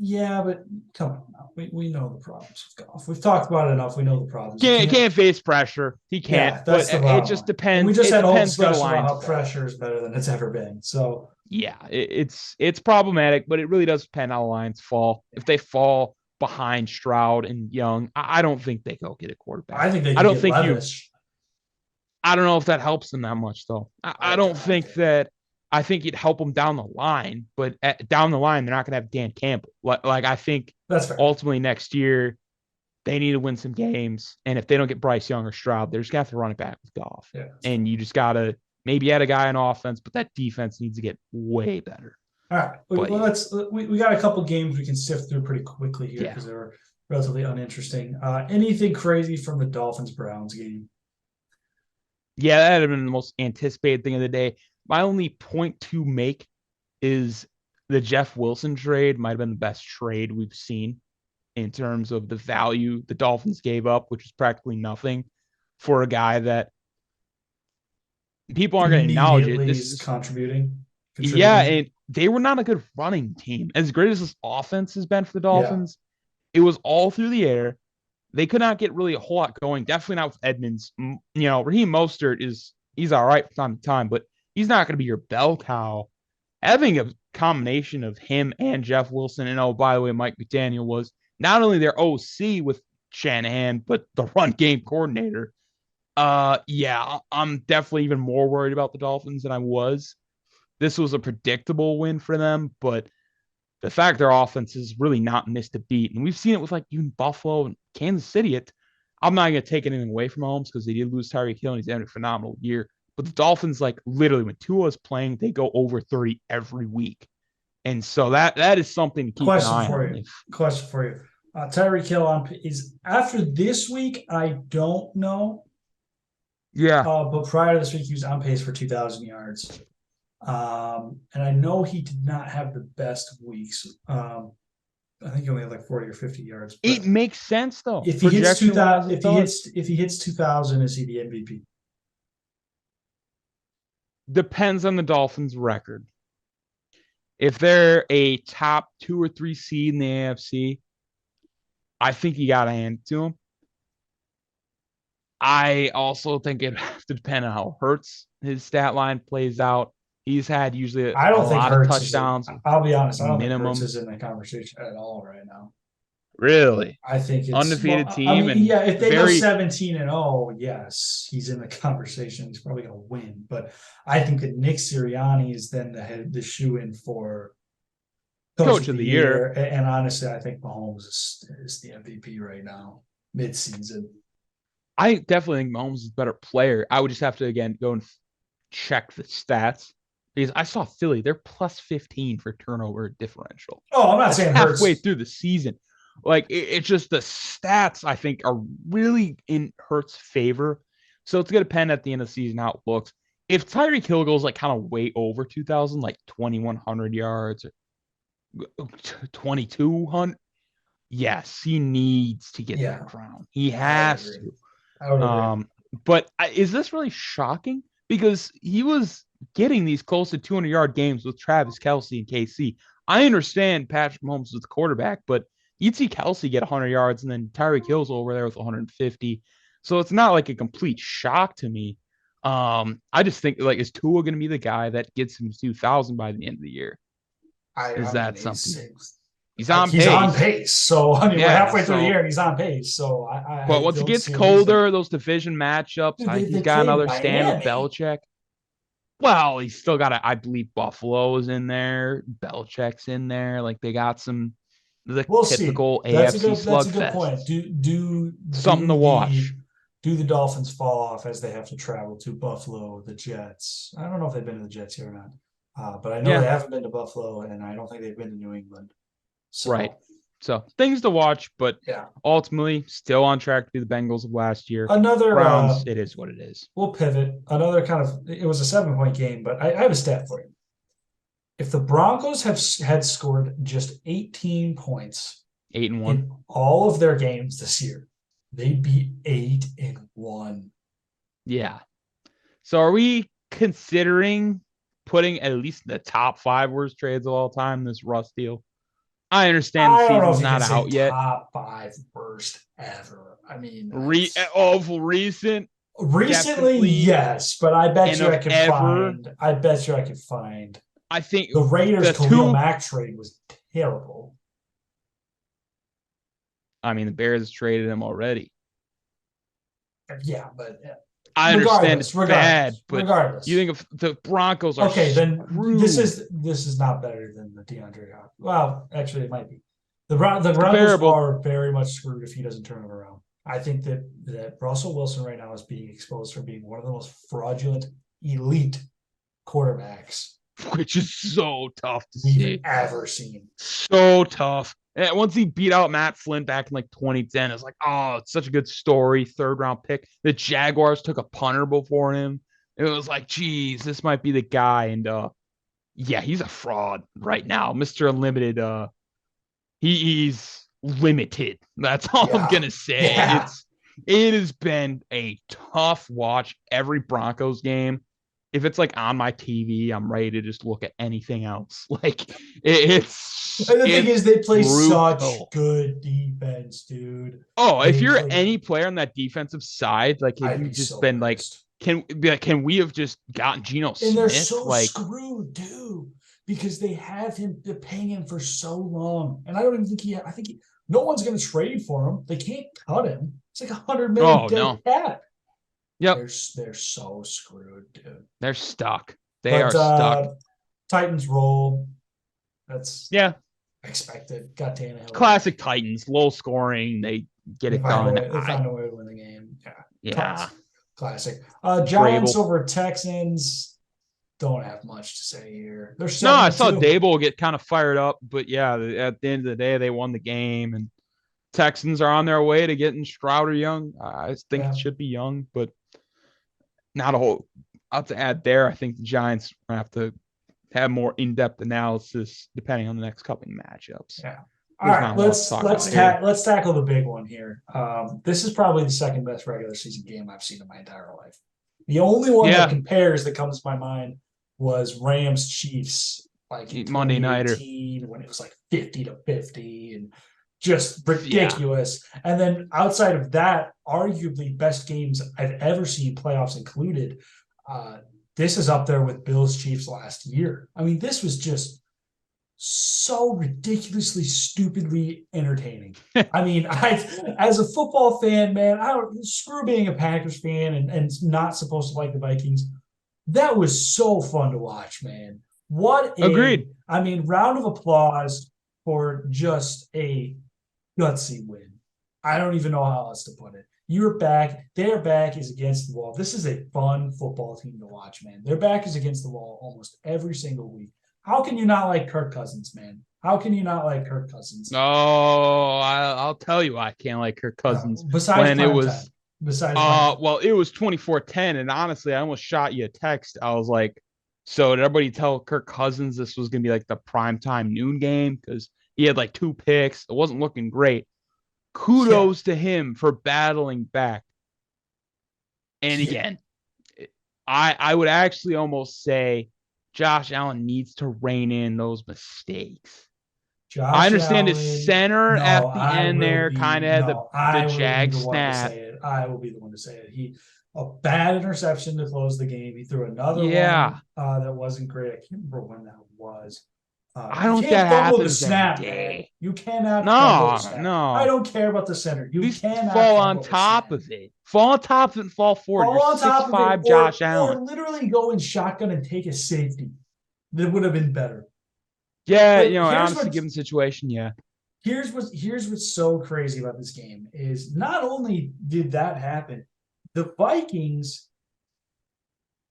Yeah, but come on now. We know the problems with Goff. We've talked about it enough. We know the problems. You can't. Can't face pressure. He can't. Yeah, But that's the it bottom just line. And we depends. just It had a whole depends where the discussion about lines how fall. pressure is better than it's ever been. So Yeah, it's problematic, but it really does depend how the lines fall. If they fall behind Stroud and Young, I don't think they go get a quarterback. I think they I could don't get think you. Levis. I don't know if that helps them that much though. I don't I think think that. I think it'd help them down the line, but down the line they're not going to have Dan Campbell. Like I think that's fair. ultimately next year they need to win some games, and if they don't get Bryce Young or Stroud, they're just gonna have to run it back with Goff. Yeah, And you just gotta maybe add a guy on offense, but that defense needs to get way better. all right. But Well, yeah, we got a couple games we can sift through pretty quickly here yeah, because they were relatively uninteresting. Anything crazy from the Dolphins Browns game? yeah, that had been the most anticipated thing of the day. My only point to make is the Jeff Wilson trade might have been the best trade we've seen in terms of the value the Dolphins gave up, which is practically nothing for a guy that people aren't going to acknowledge it. Immediately This is is, yeah, contributing. and they were not a good running team. As great as this offense has been for the Yeah, Dolphins, it was all through the air. They could not get really a whole lot going. Definitely not with Edmonds. Raheem Mostert he's all right from time to time, but he's not going to be your bell cow. Having a combination of him and Jeff Wilson, and oh, by the way, Mike McDaniel was not only their OC with Shanahan, but the run game coordinator. Yeah, I'm definitely even more worried about the Dolphins than I was. This was a predictable win for them, but the fact their offense is really not missed a beat, and we've seen it with like even Buffalo and Kansas City. I'm not going to take anything away from Mahomes because they did lose Tyreek Hill and he's having a phenomenal year. But the Dolphins, like literally, when Tua is playing, they go over 30 every week, and so that is something to keep an question eye for on. you. Question for you. Tyreek Hill is after this week. I don't know. Yeah, But prior to this week, he was on pace for 2,000 yards. And I know he did not have the best weeks. I think he only had like 40 or 50 yards. it But makes sense though, if he hits projection 2,000, wise, it does. if he hits 2,000, is he the MVP? Depends on the Dolphins' record. If they're a top 2 or 3 seed in the AFC, I think you got to hand it to them. I also think it has to depend on how Hurts his stat line plays out. He's had usually I a don't think lot of Hurts is in. touchdowns, I'll be honest. I don't think Hurts minimum. is in the conversation at all right now. Really, I think it's undefeated well. I team mean, and yeah. If they go very 17-0, yes, he's in the conversation. He's probably going to win. But I think that Nick Sirianni is then the shoe in for coach coach of of the the year. year. And honestly, I think Mahomes is the MVP right now, mid-season. I definitely think Mahomes is a better player. I would just have to again go and check the stats because I saw Philly, they're plus 15 for turnover differential. Oh, I'm not That's saying halfway Hurts. through the season. Like it's just the stats I think are really in Hurts' favor. So it's gonna depend at the end of the season how it looks. If Tyreek Hill goes like kind of way over 2,000, like 2,100 yards or 2,200, yes, he needs to get that Yeah, crown. He I would has agree. to. I would agree. But is this really shocking? Because he was getting these close to 200-yard games with Travis Kelce and KC. I understand Patrick Mahomes was the quarterback, but you'd see Kelce get 100 yards and then Tyreek Hill's over there with 150. So it's not like a complete shock to me. I just think like is Tua going to be the guy that gets him 2,000 by the end of the year? Is I mean, that something? He's on he's on pace. pace. So I mean, we're Yeah. halfway through the So, year and he's on pace. So but I once it don't gets see a reason. colder, those division matchups, Dude, I think he's they got played another stand with Miami. Belichick. Well, he's still got I believe Buffalo is in there. Belichick's in there. Like they got the We'll see. typical AFC That's a good point. slugfest. Something to watch. Do the Dolphins fall off as they have to travel to Buffalo, the Jets? I don't know if they've been to the Jets yet or not, but I know Yeah, they haven't been to Buffalo, and I don't think they've been to New England. right. So So things to watch, but yeah, ultimately still on track to be the Bengals of last year. another. Browns, it is what it is. We'll pivot. Another kind of. It was a 7 point game, but I have a stat for you. If the Broncos had scored just 18 points 8-1. in all of their games this year, they'd be 8-1. Yeah. So are we considering putting at least the top 5 worst trades of all time this Russ deal? I understand the I don't know season's if you can not say out yet. top 5 worst ever. I mean, Of recent, recently, definitely, yes, but I bet and you I of could ever. find. I bet you I could find I think the Raiders the Khalil two. Mack trade was terrible. I mean, the Bears traded him already. Yeah, but I understand it's regardless, bad, regardless, but you regardless. think if the Broncos are Okay, then screwed. this is not better than the DeAndre Hopkins. Well, actually, it might be. The It's Broncos comparable. are very much screwed if he doesn't turn it around. I think that Russell Wilson right now is being exposed for being one of the most fraudulent, elite quarterbacks Which is so tough to we've see. ever seen. So tough. And once he beat out Matt Flynn back in like 2010, it's like, oh, it's such a good story. 3rd round pick. The Jaguars took a punter before him. It was like, geez, this might be the guy. And yeah, he's a fraud right now. Mr. Unlimited, he's limited. That's all I'm Yeah, gonna say. yeah. It has been a tough watch every Broncos game. If it's like on my TV, I'm ready to just look at anything else. Like And the thing is, it's they play such brutal. good defense, dude. Oh, if They you're play. any player on that defensive side, like have I'd you be just so been like, pissed. can we have just gotten Geno And they're Smith? so Like, screwed too because they have him. They're paying him for so long, and I don't even think he. I think no one's going to trade for him. They can't cut him. It's like 100 million oh dead no. cap. Yep. They're so screwed, dude. They're stuck. They But are stuck. Titans roll. That's Yeah. expected. Got Tannehill back. Classic Titans, low scoring. They get They it find a done. way. They find a way to win the game. Yeah, Yeah. classic. Classic. Giants Vrabel. over Texans. Don't have much to say here. They're No, seven I to saw two. Dable get kind of fired up, but yeah, at the end of the day, they won the game, and Texans are on their way to getting Stroud or Young. I think it Yeah. should be Young, but not a whole. I'll to add there. I think the Giants have to have more in-depth analysis depending on the next couple of matchups. Yeah. All There's right, not a lot to talk about here. let's tackle the big one here. This is probably the second best regular season game I've seen in my entire life. The only one that Yeah, compares that comes to my mind was Rams Chiefs, like in Monday Nighter. 2018 when it was like 50-50 and just Yeah, ridiculous. And then outside of that, arguably best games I've ever seen, playoffs included. This is up there with Bills Chiefs last year. I mean, this was just so ridiculously, stupidly entertaining. I mean, as a football fan, man, I don't screw being a Packers fan and not supposed to like the Vikings. That was so fun to watch, man. agreed. I mean, round of applause for just a gutsy win. I don't even know how else to put it. You're back. Their back is against the wall. This is a fun football team to watch, man. Their back is against the wall almost every single week. How can you not like Kirk Cousins, man? How can you not like Kirk Cousins? Oh, I'll tell you, I can't like Kirk Cousins Besides when it prime time. was. Besides prime time. Well, it was 24-10, and honestly, I almost shot you a text. I was like, so did everybody tell Kirk Cousins this was gonna be like the primetime noon game because he had like 2 picks. It wasn't looking great. Yeah. Kudos to him for battling back. And Yeah. again, I would actually almost say Josh Allen needs to rein in those mistakes. I Josh understand his Allen. center No, at the I end will there kind be. of had No, the I will be jag the one to snap. say it. I will be the one to say it. He a bad interception to close the game. He threw another Yeah. one that wasn't great. I can't remember when that was. I You don't think that can't fumble the happens every snap, man. day. You cannot fumble the No, snap. I no. don't care about the center. At You least cannot fall on fumble the top snap. of it. Fall on top of it and fall forward. Fall You're on six top of it, five Josh Allen. or literally go in shotgun and take a safety. That would have been better. Yeah, But honestly, given the situation, yeah. here's what's so crazy about this game is not only did that happen, the Vikings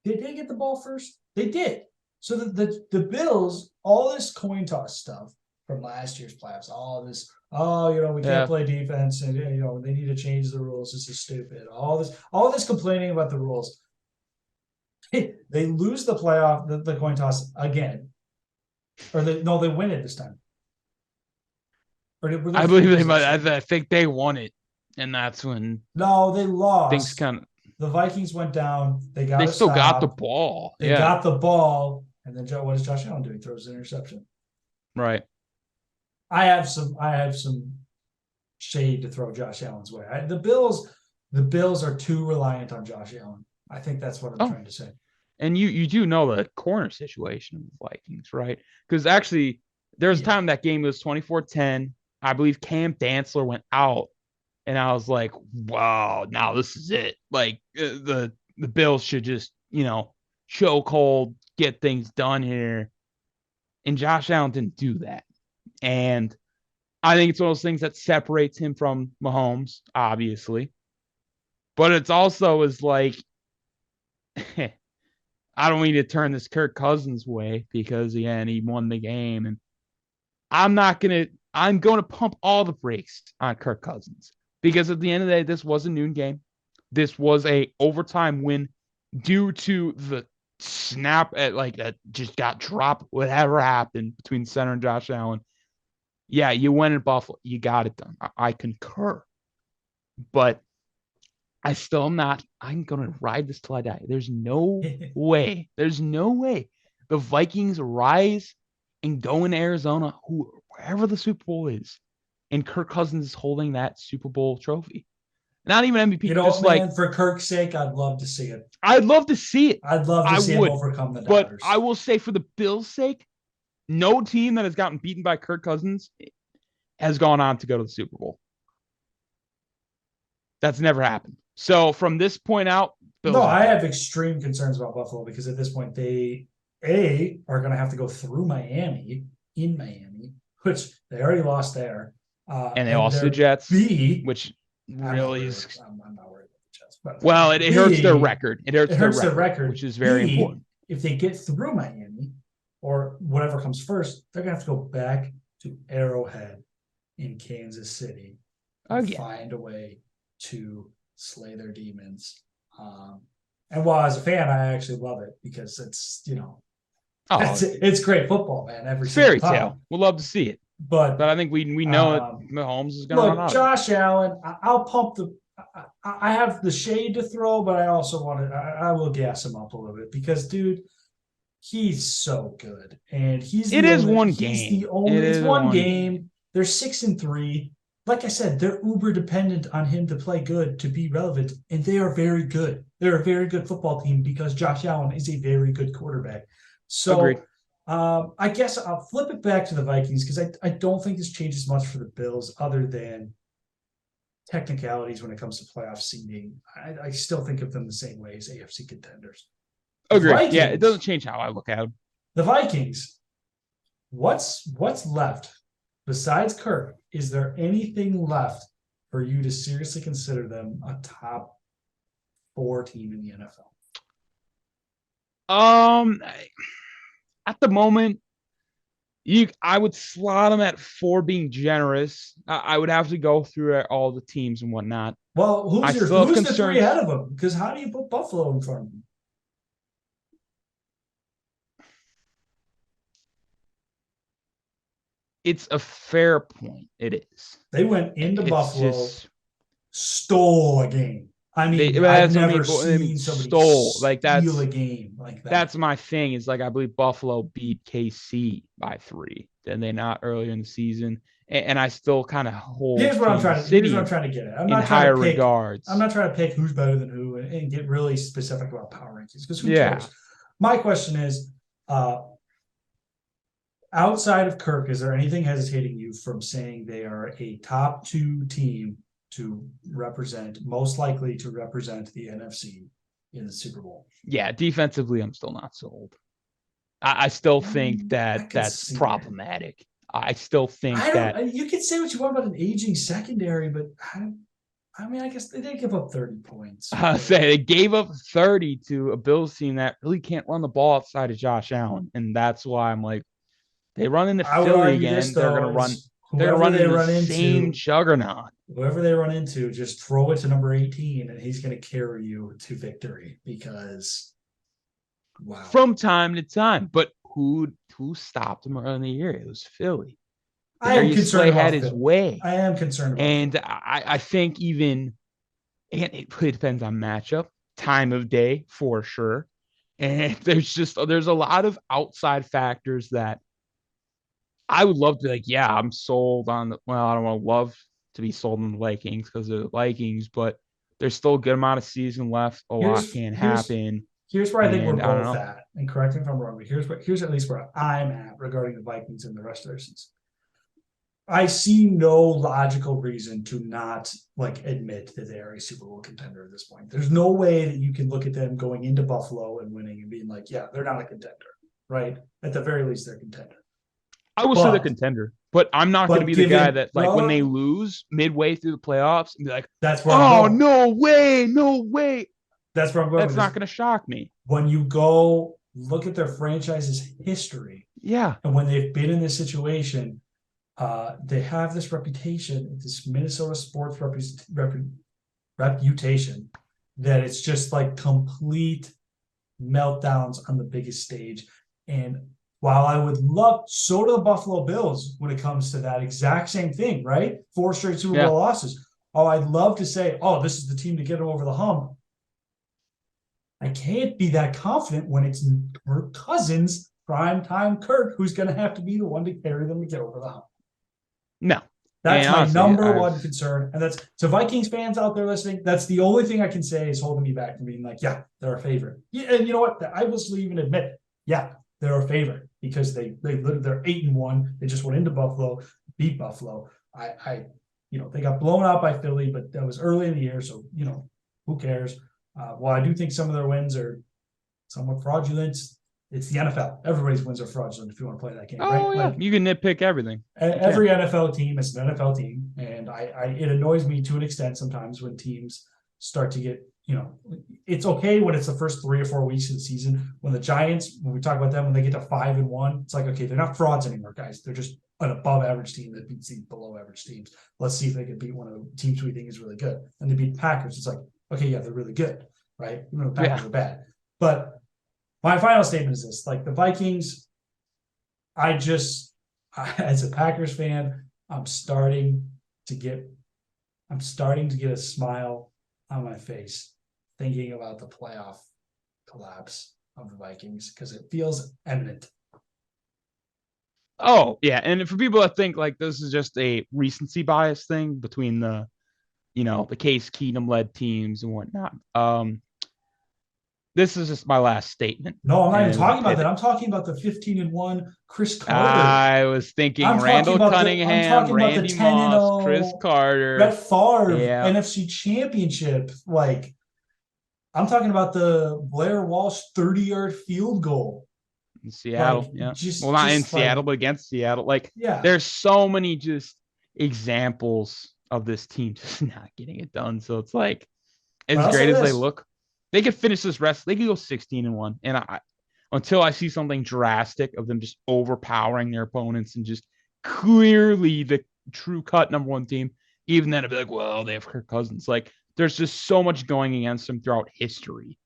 did they get the ball first? They did. So the Bills, all this coin toss stuff from last year's playoffs, all this, we can't Yeah. play defense and they need to change the rules. This is stupid. All this complaining about the rules. They lose the playoff, the coin toss again. Or they win it this time. Or were there I three believe they might. possessions? I think they won it, and that's when No, they things lost. kind of. The Vikings went down. They got They a still got the stop. ball. They Yeah, got the ball. And then what is Josh Allen doing? Throws an interception. right. I have some shade to throw Josh Allen's way. The Bills are too reliant on Josh Allen. I think that's what I'm Oh, trying to say. and you do know the corner situation of the Vikings, right? Because actually, there was a Yeah. time that game was 24-10. I believe Cam Dantzler went out, and I was like, wow, now this is it. Like the Bills should just, choke hold, get things done here. And Josh Allen didn't do that. And I think it's one of those things that separates him from Mahomes, obviously. But it's also is like I don't need to turn this Kirk Cousins way because again he won the game, and I'm going to pump all the brakes on Kirk Cousins because at the end of the day, this was a noon game. This was a overtime win due to the snap at like that just got dropped. Whatever happened between center and Josh Allen. Yeah, you went in Buffalo. You got it done. I concur. But I still am not. I'm going to ride this till I die. There's no way. There's no way the Vikings rise and go in Arizona, wherever the Super Bowl is, and Kirk Cousins is holding that Super Bowl trophy. Not even You MVP, know what, just like man? For Kirk's sake, I'd love to see it. I'd love to see it. I'd love to I see him would. overcome the But I doubters. will say for the Bills' sake, no team that has gotten beaten by Kirk Cousins has gone on to go to the Super Bowl. That's never happened. So from this point out, No, Bills are I done. have extreme concerns about Buffalo because at this point they are going to have to go through Miami in Miami, which they already lost there, And they and lost to the they're Jets, B. which I'm not really worried. is I'm not worried about the Jets, but well, it hurts their B. record. It It hurts their hurts their record, which record. is very B. important. If they get through Miami or whatever comes first, they're going to have to go back to Arrowhead in Kansas City and Again. find a way to slay their demons. And while as a fan, I actually love it because it's great football, man, every single Fairy time. tale. We'll love to see it. But But I think we know that Mahomes is going to run look, out of it. Josh Allen, I'll pump the. I have the shade to throw, but I also want to. I will gas him up a little bit because, dude, he's so good, and he's It the is only. one He's the game. only. It It's is one one game. game. They're 6-3. Like I said, they're uber dependent on him to play good to be relevant, and they are very good. They're a very good football team because Josh Allen is a very good quarterback. Agreed. So I guess I'll flip it back to the Vikings because I don't think this changes much for the Bills other than technicalities when it comes to playoff seeding. I still think of them the same way as AFC contenders. The Agreed. Yeah, it doesn't Vikings, change how I look at them. the Vikings. What's left besides Kirk? Is there anything left for you to seriously consider them a top 4 team in the NFL? Um, at the moment, I would slot them at 4 being generous. I would have to go through all the teams and whatnot. Well, I still have who's the 3 ahead concerns. of them? Because how do you put Buffalo in front of them? It's a fair point. It is. They went into It's Buffalo, just stole a game. I mean, I've that's what I never mean. I mean, seen somebody stole like steal a game like that. that's my thing. Is like I believe Buffalo beat KC by 3. Did they not earlier in the season? And I still kind of hold Kansas Here's what City I'm trying to get at. higher I'm regards. not trying to pick who's better than who and get really specific about power rankings because who Yeah, cares? My question is, outside of Kirk, is there anything hesitating you from saying they are a top 2 team to represent, most likely to represent the NFC in the Super Bowl? yeah. Defensively, I'm still not sold. I still think I that could that's see it. problematic. I still think I that don't. You can say what you want about an aging secondary, but I mean, I guess they did give up 30 points. say they gave up 30 to a Bills team that really can't run the ball outside of Josh Allen, and that's why I'm like, they run into I would Philly argue this again. They're gonna though run. is They're gonna run into the same juggernaut. whoever they run into, just throw it to number 18, and he's going to carry you to victory. Because wow, From time to time. But who stopped him early in the year? It was Philly. I am Darius concerned Slay had about his Philly. way. I am concerned about And Philly. I think even and it really depends on matchup, time of day for sure. And there's a lot of outside factors that I would love to be like, yeah, I'm sold on the, well, I don't want to love to be sold on the Vikings because they're the Vikings, but there's still a good amount of season left. A lot Here's can here's happen. here's where I think we're And I don't both know. at. And correct me if I'm wrong, but here's at least where I'm at regarding the Vikings and the rest of their season. I see no logical reason to not like admit that they are a Super Bowl contender at this point. There's no way that you can look at them going into Buffalo and winning and being like, yeah, they're not a contender, right? At the very least, they're a contender. I will say the But contender, but I'm not going to be the guy given that like when they lose midway through the playoffs and be like, that's where I'm "Oh, going. no way, no way." That's where I'm going That's with not this. going to shock me. When you go look at their franchise's history Yeah. and when they've been in this situation, they have this reputation, this Minnesota sports reputation that it's just like complete meltdowns on the biggest stage. And while I would love, so do the Buffalo Bills when it comes to that exact same thing, right? 4 straight Super Yeah. Bowl losses. Oh, I'd love to say, oh, this is the team to get them over the hump. I can't be that confident when it's Kirk Cousins, primetime Kirk, who's going to have to be the one to carry them to get over the hump. No. That's And my honestly, number one concern. And that's to Vikings fans out there listening. That's the only thing I can say is holding me back from being like, yeah, they're a favorite. Yeah, and you know what? I will even admit, yeah, they're a favorite because they're 8-1. They just went into Buffalo, beat Buffalo. They got blown out by Philly, but that was early in the year, so who cares? While I do think some of their wins are somewhat fraudulent, it's the NFL. Everybody's wins are fraudulent if you want to play that game, right? oh yeah, you can nitpick everything. Every NFL team is an NFL team, and it annoys me to an extent sometimes when teams start to get, it's okay when it's the first 3 or 4 weeks of the season. When the Giants, when we talk about them, when they get to 5-1, it's like, okay, they're not frauds anymore, guys. They're just an above average team that beats these below average teams. Let's see if they can beat one of the teams we think is really good. And they beat Packers. It's like, okay, yeah, they're really good, right? Even though the Packers are bad. But my final statement is this: like the Vikings, as a Packers fan, I'm starting to get a smile on my face thinking about the playoff collapse of the Vikings because it feels imminent. Oh yeah, and for people that think like this is just a recency bias thing between the Case Keenum led teams and whatnot. This is just my last statement. No, I'm not even And talking about that. I'm talking about the 15-1 Chris Carter. I was thinking I'm talking Randall about Cunningham, the Randy 10 and Moss, Chris 0 Carter. Brett Favre Yeah. NFC Championship. Like I'm talking about the Blair Walsh 30-yard field goal In Seattle, like, yeah. just Well, not in just Seattle, like, but against Seattle. Like, yeah. there's so many just examples of this team just not getting it done. So it's like, as I'll great say as they this. look, they could finish this rest. They could go 16-1. And until I see something drastic of them just overpowering their opponents and just clearly the true cut number one team, even then I'd be like, well, they have Kirk Cousins. Like, there's just so much going against them throughout history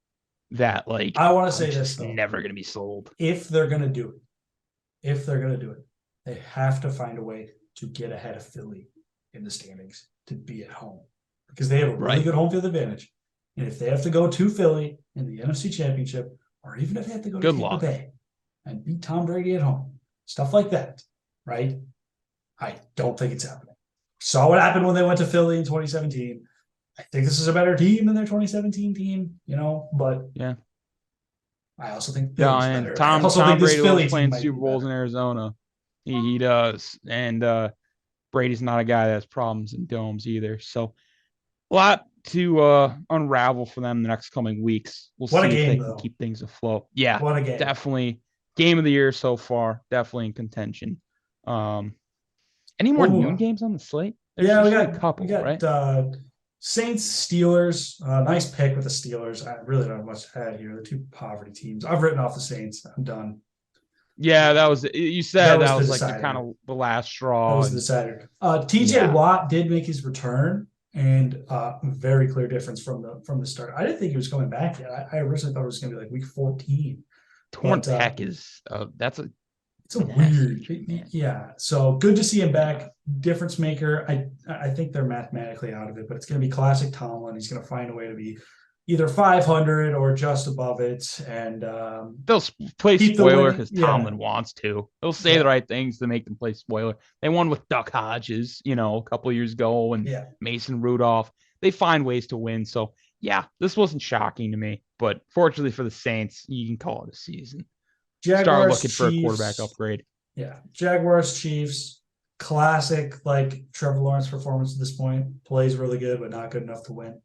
that like I want to I'm say this just though. never gonna be sold. If they're gonna do it, they have to find a way to get ahead of Philly in the standings to be at home. Because they have a really good home field advantage. And if they have to go to Philly in the NFC Championship, or even if they have to go to Tampa Bay and beat Tom Brady at home, stuff like that, right? I don't think it's happening. Saw what happened when they went to Philly in 2017. I think this is a better team than their 2017 team, but yeah. I also think Yeah, Philly's and better. I Tom also think this Brady Philly loves team playing might Super be Bowls better. in Arizona. He does. And Brady's not a guy that has problems in domes either. So a lot to unravel for them the next coming weeks. We'll What a see if they game, can though. keep things afloat. Yeah, What a game. definitely game of the year so far. Definitely in contention. Any more noon games on the slate? There's we a couple, right? Saints, Steelers. Nice pick with the Steelers. I really don't have much to add here. They're two poverty teams. I've written off the Saints. I'm done. Yeah, that was you said that was like decider. the kind of the last straw. That was the decider. TJ Watt did make his return, and very clear difference from the start. I didn't think he was coming back yet. I originally thought it was going to be like week 14. Torn pec is it's a weird, yeah. So good to see him back. Difference maker. I think they're mathematically out of it, but it's going to be classic Tomlin. He's going to find a way to be either 500 or just above it, and They'll play keep the spoiler winning. because Yeah, Tomlin wants to. They'll say the yeah, right things to make them play spoiler. They won with Duck Hodges, a couple years ago, and yeah. Mason Rudolph. They find ways to win. So yeah, this wasn't shocking to me, but fortunately for the Saints, you can call it a season. Start Jaguars, looking for a quarterback Chiefs. upgrade. Yeah, Jaguars, Chiefs. Classic, like Trevor Lawrence performance at this point. Plays really good, but not good enough to win.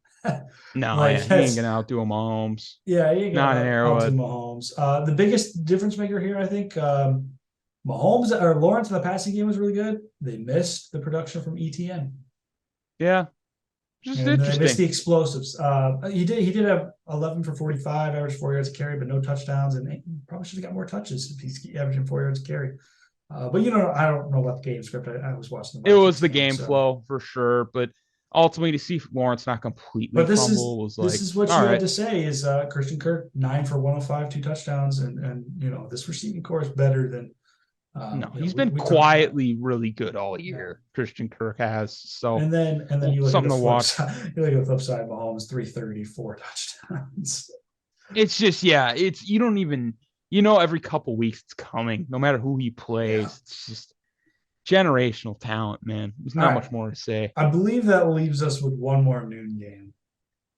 No, Like yeah, he ain't that's gonna outdo Mahomes. yeah, you Not an gotta outdo Arrowhead. Mahomes. The biggest difference maker here, I think, Mahomes or Lawrence in the passing game was really good. They missed the production from ETN. Yeah, just And they missed interesting. the explosives. He did have 11 for 45, average 4 yards a carry, but no touchdowns, and he probably should have got more touches if he's averaging 4 yards a carry. But I don't know what the game script. I was watching the It was Vikings the game, game so. flow for sure, but ultimately to see Lawrence not completely But this is crumble was this like, is what all you had right. to say is Christian Kirk 9 for 105, 2 touchdowns, and this receiving core is better than No, he's been we talked about. quietly really good all Yeah. year. Christian Kirk has. So And then you look at something the to flip watch. side. You look at the flip side. Mahomes 334 touchdowns. It's just, yeah, it's you don't even every couple weeks it's coming, no matter who he Yeah. plays. It's just generational talent, man. There's All not right. much more to say. I believe that leaves us with one more noon game.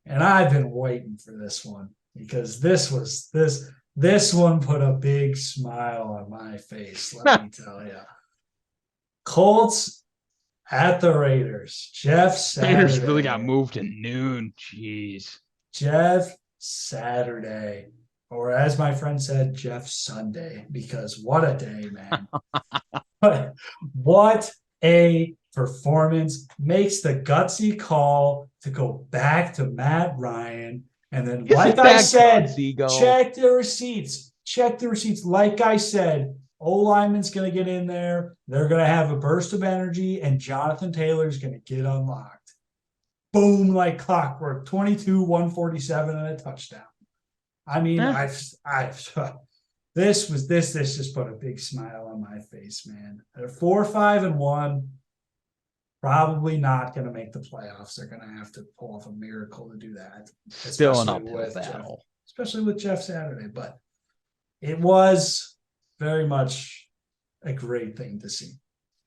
And I've been waiting for this one because this one put a big smile on my face, let me tell you. Colts at the Raiders. Jeff Raiders really got Saturday. moved to noon. Jeez. Jeff Saturday. Or as my friend said, Jeff Sunday, because what a day, man. What a performance. Makes the gutsy call to go back to Matt Ryan. And then, This is like I that said, gutsy go. check the receipts. Check the receipts. Like I said, O lineman's going to get in there. They're going to have a burst of energy, and Jonathan Taylor's going to get unlocked. Boom, like clockwork. 22, 147, and a touchdown. I mean, Eh, this just put a big smile on my face, man. They're 4-5-1, probably not going to make the playoffs. They're going to have to pull off a miracle to do that, still an uphill Jeff, battle. especially with Jeff Saturday. But it was very much a great thing to see.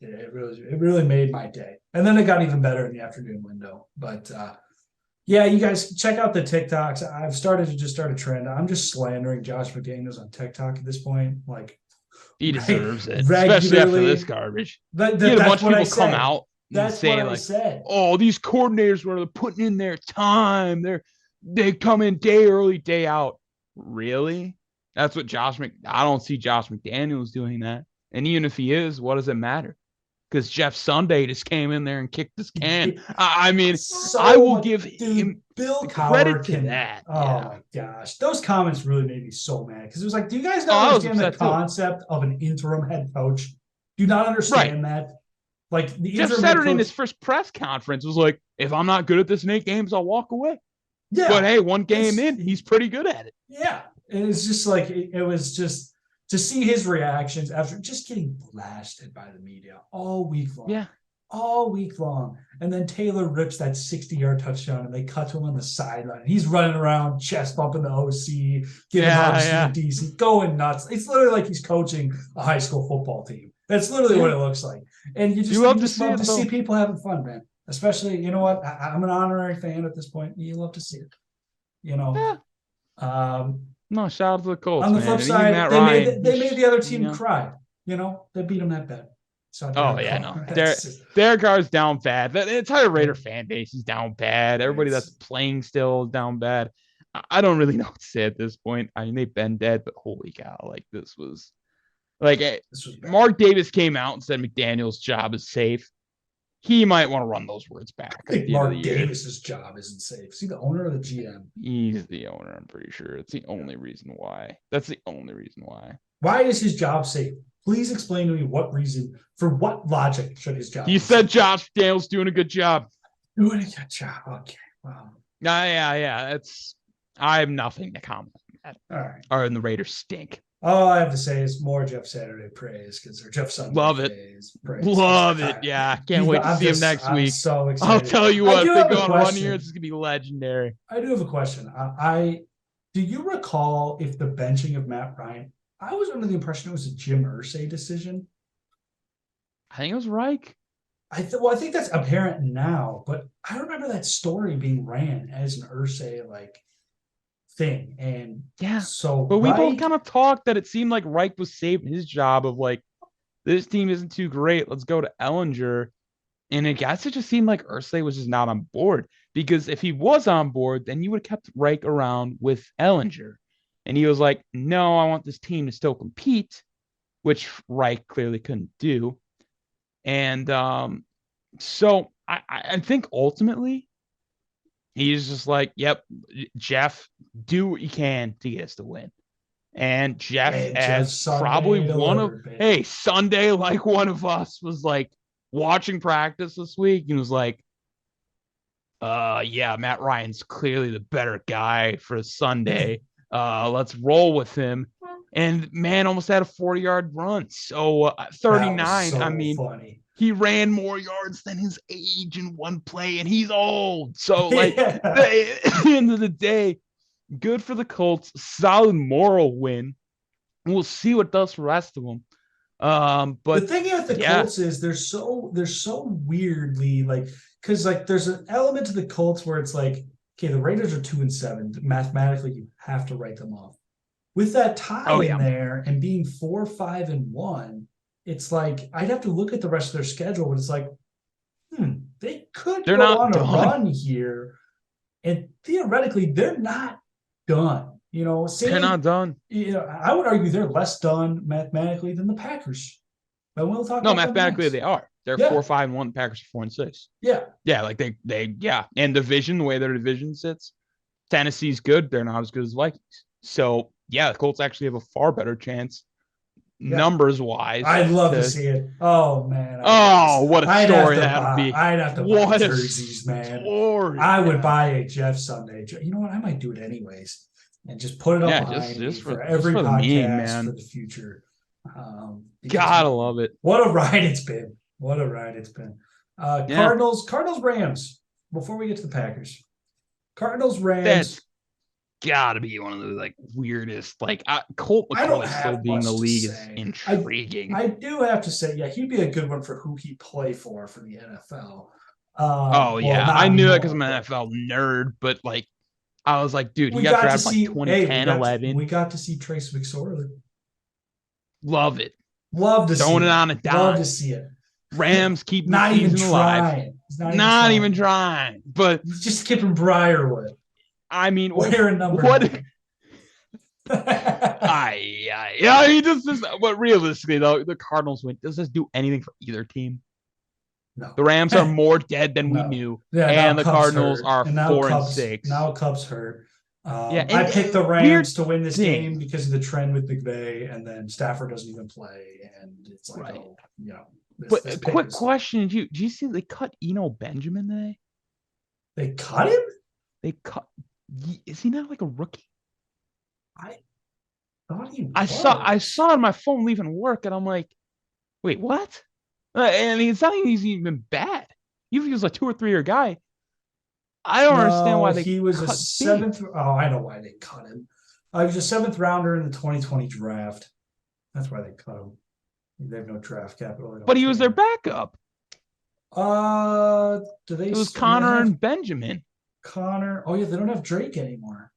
It really made my day. And then it got even better in the afternoon window. But yeah, you guys check out the TikToks. I've started to just start a trend. I'm just slandering Josh McDaniels on TikTok at this point, like He deserves it, especially after this regularly. garbage. You had a That's bunch of what I people come said. out and That's what say I like, said. "Oh, these coordinators were putting in their time. They come in day early, day out." Really? That's what I don't see Josh McDaniels doing that. And even if he is, what does it matter? Because Jeff Sunday just came in there and kicked this can. I mean, I So will much, give dude. him Bill the Cowher credit to can. that. Oh Yeah. my gosh, those comments really made me so mad because it was like, do you guys Oh, not I was understand the upset too. concept of an interim head coach? Do you not Right. understand that? Like the Jeff interim head Saturday in coach. his first press conference was like, if I'm not good at this in 8 games, I'll walk away. But Yeah, hey, one game it's in, he's pretty good at it. yeah. And it's just like it was just to see his reactions after just getting blasted by the media all week long. Yeah. All week long. And then Taylor rips that 60-yard touchdown and they cut to him on the sideline. He's running around, chest bumping the OC, giving hugs to the DC, going nuts. It's literally like he's coaching a high school football team. That's literally what Yeah. it looks like. And you You just love to see love it to see though. people having fun, man. Especially, you know what? I'm an honorary fan at this point. You love to see it. You know. Yeah. Um, No, shout out to the on Colts, the man. flip And even side, Matt Ryan, they made the other you team know. cry. They beat them that bad. So Oh Derek yeah, Carr. no. That's just, Derek Carr's down bad. The entire yeah, Raider fan base is down bad. Everybody that's it's playing still is down bad. I don't really know what to say at this point. I mean, they've been dead, but holy cow, like this was like this was bad. Mark Davis came out and said McDaniel's job is safe. He might want to run those words back I at think the end of the Mark year. Davis's job isn't safe. Is he the owner or the GM? He's the owner, I'm pretty sure. It's the only reason why. That's the only reason why. Why is his job safe? Please explain to me what reason, for what logic should his job He be said safe? Josh Dale's doing a good job. Doing a good job. Okay. Wow. Yeah. I have nothing to comment on that. All right. Or in the Raiders stink. All I have to say is more Jeff Saturday praise because or Jeff Sunday Love it. praise. Love it. Yeah. Can't wait to see him next I'm week. so I'll excited. tell you I what, do if they have go a on a run here, question. this is going to be legendary. I do have a question. I do you recall if the benching of Matt Ryan? I was under the impression it was a Jim Irsay decision. I think it was Reich. I think that's apparent now, but I remember that story being ran as an Ursay like thing, and Yeah. so But we both Reich, kind of talked that it seemed like Reich was saving his job of like, this team isn't too great. Let's go to Ellinger. And I guess it just seemed like Ursay was just not on board because if he was on board, then you would have kept Reich around with Ellinger. And he was like, no, I want this team to still compete, which Reich clearly couldn't do. And so I think ultimately he's just like, yep, Jeff, do what you can to get us to win. And Jeff, and Jeff as probably Sunday one of, delivered, baby. hey, Sunday, like one of us was like watching practice this week and was like, yeah, Matt Ryan's clearly the better guy for Sunday. Let's roll with him. And man almost had a 40-yard run. So That was 39, I so mean, funny. he ran more yards than his age in one play, and he's old. So, like, Yeah. at the end of the day, good for the Colts. Solid moral win. We'll see what does for the rest of them. The But thing with the yeah. Colts is they're so weirdly like because like there's an element to the Colts where it's like okay the Raiders are 2-7 mathematically you have to write them off with that tie Oh in yeah. there and being 4-5-1 it's like I'd have to look at the rest of their schedule but it's like they could They're go not on a done. run here and theoretically they're not done They're same not done. I would argue they're less done mathematically than the Packers but we'll talk No, about them mathematically next. they are. They're Yeah, 4-5-1. Packers are 4-6. yeah, Yeah, like they yeah. And division, the way their division sits, Tennessee's good. They're not as good as Vikings. So yeah, the Colts actually have a far better chance, yeah. numbers wise, I'd love to to see it. Oh man, I'd love to see. oh, what a I'd have story to that'd buy. be. I'd have to buy What a jerseys, man. story. I would Yeah. buy a Jeff Sunday. You know what? I might do it anyways, and just put it up Yeah, just behind me just for for just every for the meme, podcast for man. the future. Because Gotta man, love it. what a ride it's been. What a ride it's been. Yeah. Cardinals, Rams. Before we get to the Packers, Cardinals, That's Rams. gotta be one of the like weirdest. Like Colt I don't McCoy still have being in the much to league is say. intriguing. I do have to say, yeah, he'd be a good one for who he play for the NFL. Oh Well, yeah, I not knew that because I'm anymore, an but NFL nerd. But like, I was like, dude, he we got got to drafted like see. Hey, 2010, we 11. got to see Trace McSorley. Love it. Love to see Throwing it it. on a Love to dime. see it. Rams keeping the Not even season alive. trying. He's not even Not even trying. trying. But He's just skipping Briarwood. I mean, Wearing number what? 9. Yeah. He just. But realistically, though, the Cardinals win. Does this do anything for either team? No. The Rams are more dead than we No. knew, Yeah, now and the Cubs Cardinals hurt. are And 4-6. now Cubs hurt. Yeah, I and picked the weird Rams to win this game thing, because of the trend with McVay, and then Stafford doesn't even play, and it's like, right? oh, But this a pick quick is question: Do you see they cut Eno Benjamin today? they cut him. They cut. Is he not like a rookie? I thought he I was. saw it on my phone leaving work, and I'm like, wait, what? And it's not even he's even bad. Even if he was a 2 or 3 year guy, I don't understand No, why they he was a cut big. seventh. Oh, I know why they cut him. He was a seventh rounder in the 2020 draft. That's why they cut him. They have no draft capital. They But don't he was their care. backup. Do they? It was They Connor have and Benjamin. Connor. Oh yeah, they don't have Drake anymore.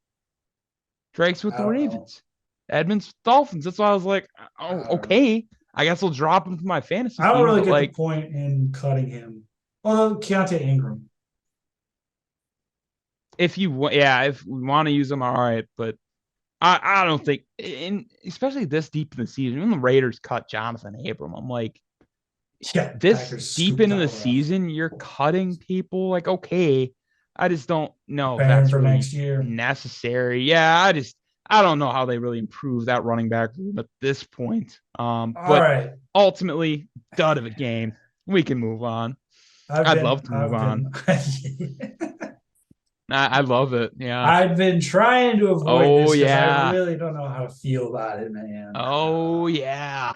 Drake's with I the don't know. Ravens. Edmonds Dolphins. That's why I was like, oh, I don't know. okay. I guess I'll drop him for my fantasy I don't team. really But get the like, point in cutting him. Although Keontae Ingram. if we want to use him, all right. But I don't think, especially this deep in the season, when the Raiders cut Jonathan Abram, I'm like, Yeah, this Packers deep scooped into that the one up. season, you're cutting people. Like, okay, I just don't know if Preparing that's for really next year. necessary. Yeah, I don't know how they really improve that running back room at this point. All But right. ultimately, dud of a game. We can move on. I'd love to move I've on. been I love it. Yeah. I've been trying to avoid Oh this because I yeah. really don't know how to feel about it, man. Oh yeah.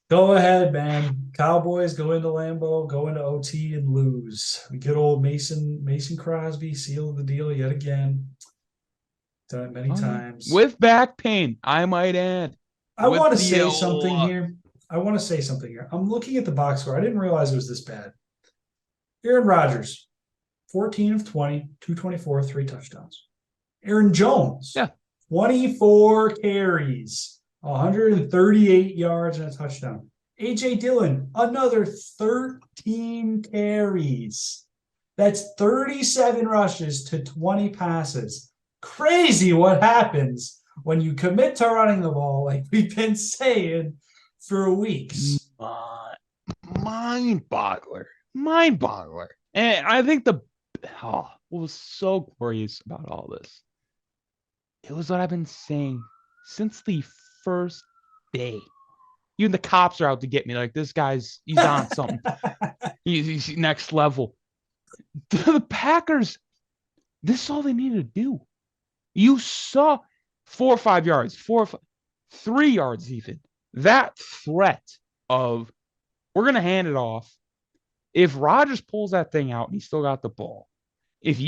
Go ahead, man. Cowboys go into Lambeau, go into OT and lose. Good old Mason Crosby sealed the deal yet again. Done it many Oh yeah. times. With back pain, I might add. I With want to the say something here. I want to say something here. I'm looking at the box score. I didn't realize it was this bad. Aaron Rodgers, 14 of 20, 224, 3 touchdowns. Aaron Jones, yeah. 24 carries, 138 yards and a touchdown. AJ Dillon, another 13 carries. That's 37 rushes to 20 passes. Crazy what happens when you commit to running the ball, like we've been saying for weeks. Mind boggler. Mind boggler. And I think what was so glorious about all this, it was what I've been saying since the first day. Even the cops are out to get me. Like, he's on something. He's next level. The Packers, this is all they needed to do. You saw 4 or 5 yards, 3 yards even. That threat of, we're going to hand it off. If Rodgers pulls that thing out and he still got the ball, if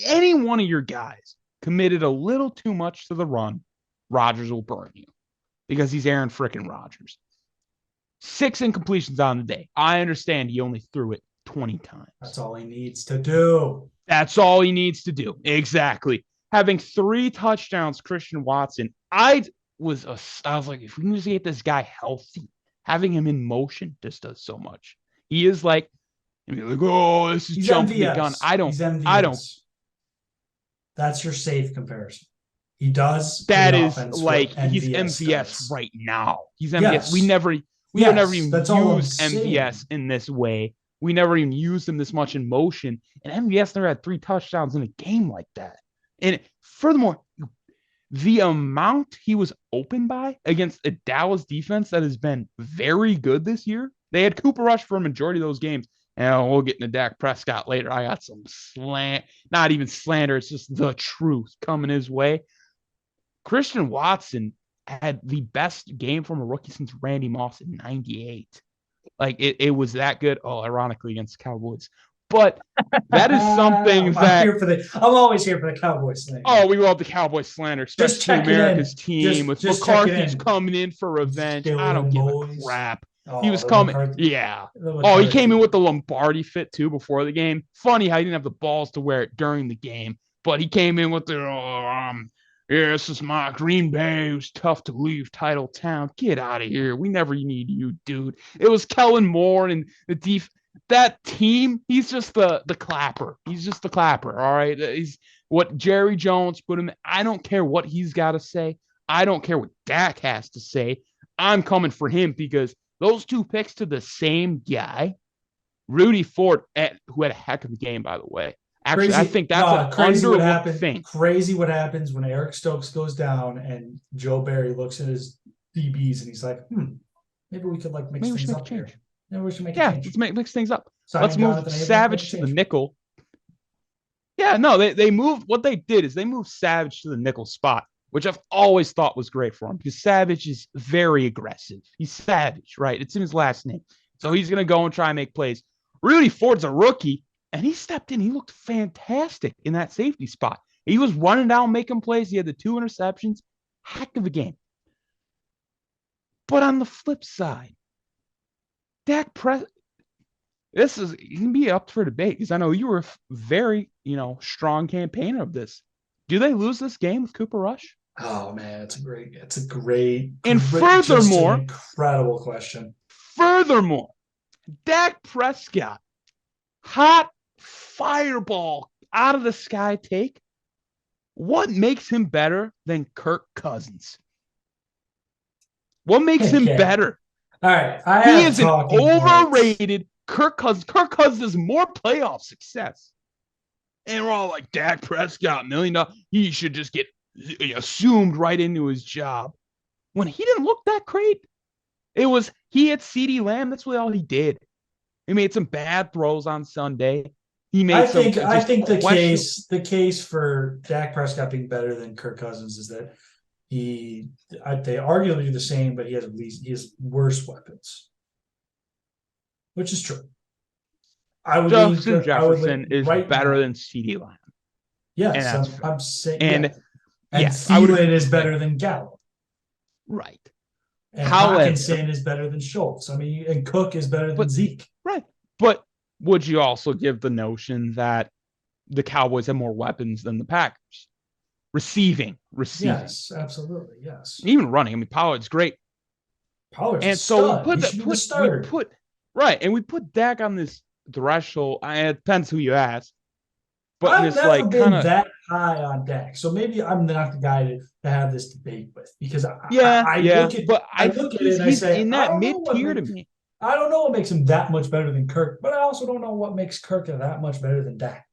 any one of your guys committed a little too much to the run, Rodgers will burn you because he's Aaron frickin' Rodgers. 6 incompletions on the day. I understand he only threw it 20 times. That's all he needs to do. That's all he needs to do. Exactly. Having 3 touchdowns, Christian Watson, I was like, if we can just get this guy healthy, having him in motion just does so much. He is like, oh, this is jumping the gun. I don't. That's your safe comparison. He does. That is like he's MVS right now. He's MVS. Yes. We never even used MVS in this way. We never even used him this much in motion. And MVS never had 3 touchdowns in a game like that. And furthermore, the amount he was open by against a Dallas defense that has been very good this year. They had Cooper Rush for a majority of those games. And we'll get into Dak Prescott later. I got some not even slander. It's just the truth coming his way. Christian Watson had the best game from a rookie since Randy Moss in 98. Like, it was that good. Oh, ironically, against the Cowboys. But that is something I'm always here for the Cowboys thing. Oh, we love the Cowboys slander, especially America's team with McCarthy's coming in for revenge. I don't give a crap. He was coming. Yeah. Oh, he came in with the Lombardi fit too before the game. Funny how he didn't have the balls to wear it during the game, but he came in with the yeah, this is my Green Bay. It was tough to leave title town. Get out of here. We never need you, dude. It was Kellen Moore and that team. He's just the clapper. He's just the clapper. All right. He's what Jerry Jones put him. I don't care what he's got to say. I don't care what Dak has to say. I'm coming for him because those 2 picks to the same guy, Rudy Ford, who had a heck of a game, by the way. Actually, crazy, I think that's an underlooked thing. Crazy what happens when Eric Stokes goes down and Joe Barry looks at his DBs and he's like, maybe we could like mix things up here. Maybe we should make a change. Let's mix things up. Let's move Savage to the nickel. Yeah, no, they moved. What they did is they moved Savage to the nickel spot, which I've always thought was great for him because Savage is very aggressive. He's Savage, right? It's in his last name. So he's going to go and try and make plays. Rudy Ford's a rookie. And he stepped in. He looked fantastic in that safety spot. He was running down, making plays. He had the 2 interceptions. Heck of a game. But on the flip side, Dak Prescott, you can be up for debate because I know you were a very, strong campaigner of this. Do they lose this game with Cooper Rush? Oh man, it's a great and furthermore, incredible question. Furthermore, Dak Prescott, hot fireball out of the sky take. What makes him better than Kirk Cousins? What makes him better? All right, he is an overrated Kirk Cousins. Kirk Cousins has more playoff success, and we're all like, Dak Prescott, $1 million. He should just get assumed right into his job. When he didn't look that great, he hit CeeDee Lamb. That's really all he did. He made some bad throws on Sunday. He I made some think I just think question. the case for Dak Prescott being better than Kirk Cousins is that they arguably do the same, but he has worse weapons, which is true. Justin I would lean Jefferson is right better now. than CeeDee Lamb, and Yes, that's I'm fair. saying And yeah, and yes, I would Thielen agree. is better than Gallup, Right. and However, Hawkinson is better than Schultz. I mean, and Cook is better than but Zeke. right. But would you also give the notion that the Cowboys have more weapons than the Packers? Receiving, Yes, absolutely. Yes, even running. I mean, Pollard's great. Pollard's a And so we stud. put He that should be the put we starter. put right, and we put Dak on this threshold. It depends who you ask, but in I've this never like kind been of that high on Dak, so maybe I'm not the guy to have this debate with because yeah, but I look at it and I he's say in that mid tier to me. I don't know what makes him that much better than Kirk, but I also don't know what makes Kirk that much better than Dak.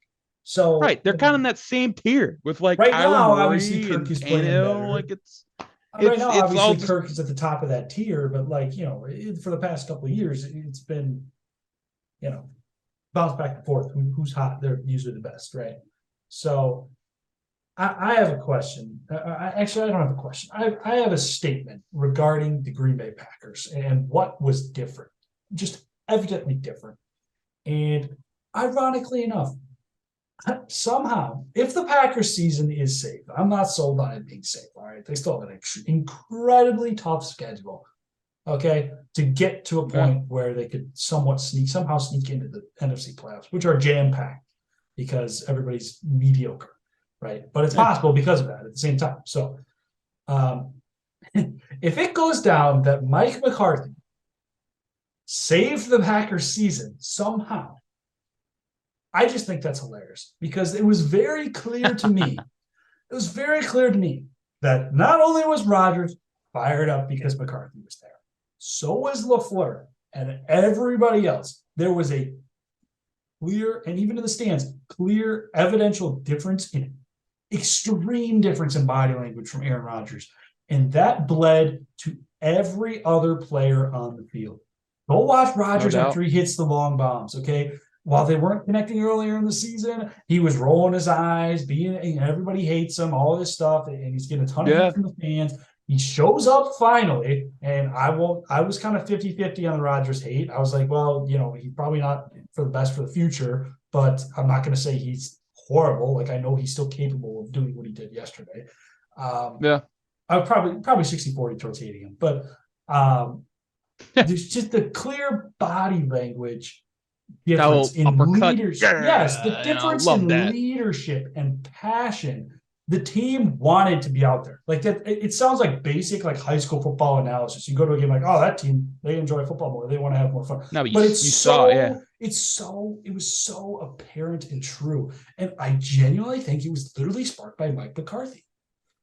So Right, they're kind of in that same tier with like right Kyler now, obviously Murray Kirk and is playing Tannehill. Like better. Right now, it's all obviously just Kirk is at the top of that tier, but like for the past couple of years, it's been you know bounce back and forth. Who's hot? They're usually the best, right? So I have a question. Actually, I don't have a question. I have a statement regarding the Green Bay Packers and what was different, just evidently different. And ironically enough, somehow, if the Packers season is safe, I'm not sold on it being safe. All right. They still have an incredibly tough schedule. Okay. To get to a yeah, point where they could somehow sneak into the NFC playoffs, which are jam packed because everybody's mediocre. Right. But it's yeah. possible because of that at the same time. So, um, if it goes down that Mike McCarthy saved the Packers season somehow, I just think that's hilarious because it was very clear to me. It was very clear to me that not only was Rodgers fired up because McCarthy was there, so was LaFleur and everybody else. There was a clear, and even in the stands, clear evidential difference in extreme difference in body language from Aaron Rodgers. And that bled to every other player on the field. Go watch No Rodgers doubt. after he hits the long bombs, okay? While they weren't connecting earlier in the season, he was rolling his eyes, everybody hates him, all this stuff, and he's getting a ton of heat Yeah, from the fans. He shows up finally, and I was kind of 50-50 on the Rodgers hate. I was like, well, he's probably not for the best for the future, but I'm not going to say he's horrible. Like I know he's still capable of doing what he did yesterday. Um, yeah. I would probably 60-40 towards hating him, but there's just the clear body language That difference little in uppercut. leaders. Yes, the Yeah, difference love in that. leadership and passion. The team wanted to be out there. Like that, it sounds like basic like high school football analysis. You go to a game like, oh, that team, they enjoy football more. They want to have more fun. No, but But you saw, yeah. it was so apparent and true. And I genuinely think it was literally sparked by Mike McCarthy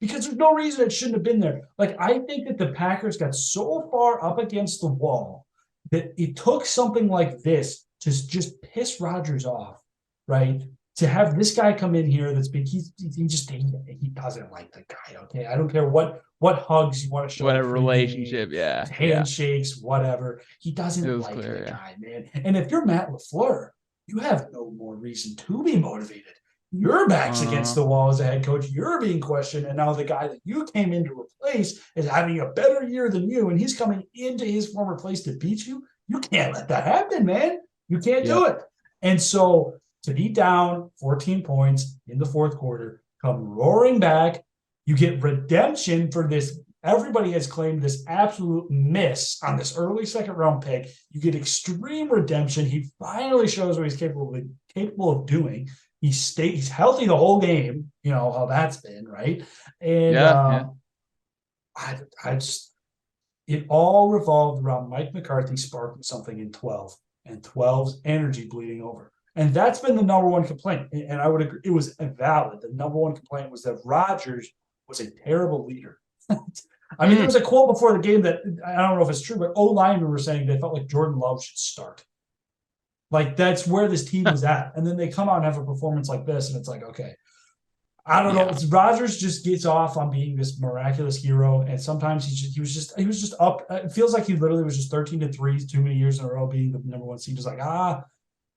because there's no reason it shouldn't have been there. Like I think that the Packers got so far up against the wall that it took something like this to just piss Rodgers off, right? To have this guy come in here that's been he doesn't like the guy. Okay, I don't care what hugs you want to show Whatever pregame, relationship, yeah, yeah. handshakes, whatever. He It doesn't was like the clear, yeah. guy, man. And if you're Matt LaFleur, you have no more reason to be motivated. Your back's against Uh, the wall as a head coach. You're being questioned, and now the guy that you came in to replace is having a better year than you, and he's coming into his former place to beat you. You can't let that happen, man. You can't do yep. it. And so to be down 14 points in the fourth quarter, come roaring back, you get redemption for this. Everybody has claimed this absolute miss on this early second round pick. You get extreme redemption. He finally shows what he's capable of doing. He's healthy the whole game. You know how that's been, right? And Yeah, yeah. I just it all revolved around Mike McCarthy sparking something in 12 and 12's energy bleeding over. And that's been the number one complaint. And I would agree, it was valid. The number one complaint was that Rodgers was a terrible leader. I mean, there was a quote before the game that I don't know if it's true, but linemen were saying they felt like Jordan Love should start. Like that's where this team was at. And then they come out and have a performance like this, and it's like, okay, I don't know. Yeah. It's Rodgers just gets off on being this miraculous hero, and sometimes he was just up. It feels like he literally was just 13-3 too many years in a row being the number one seed. Just like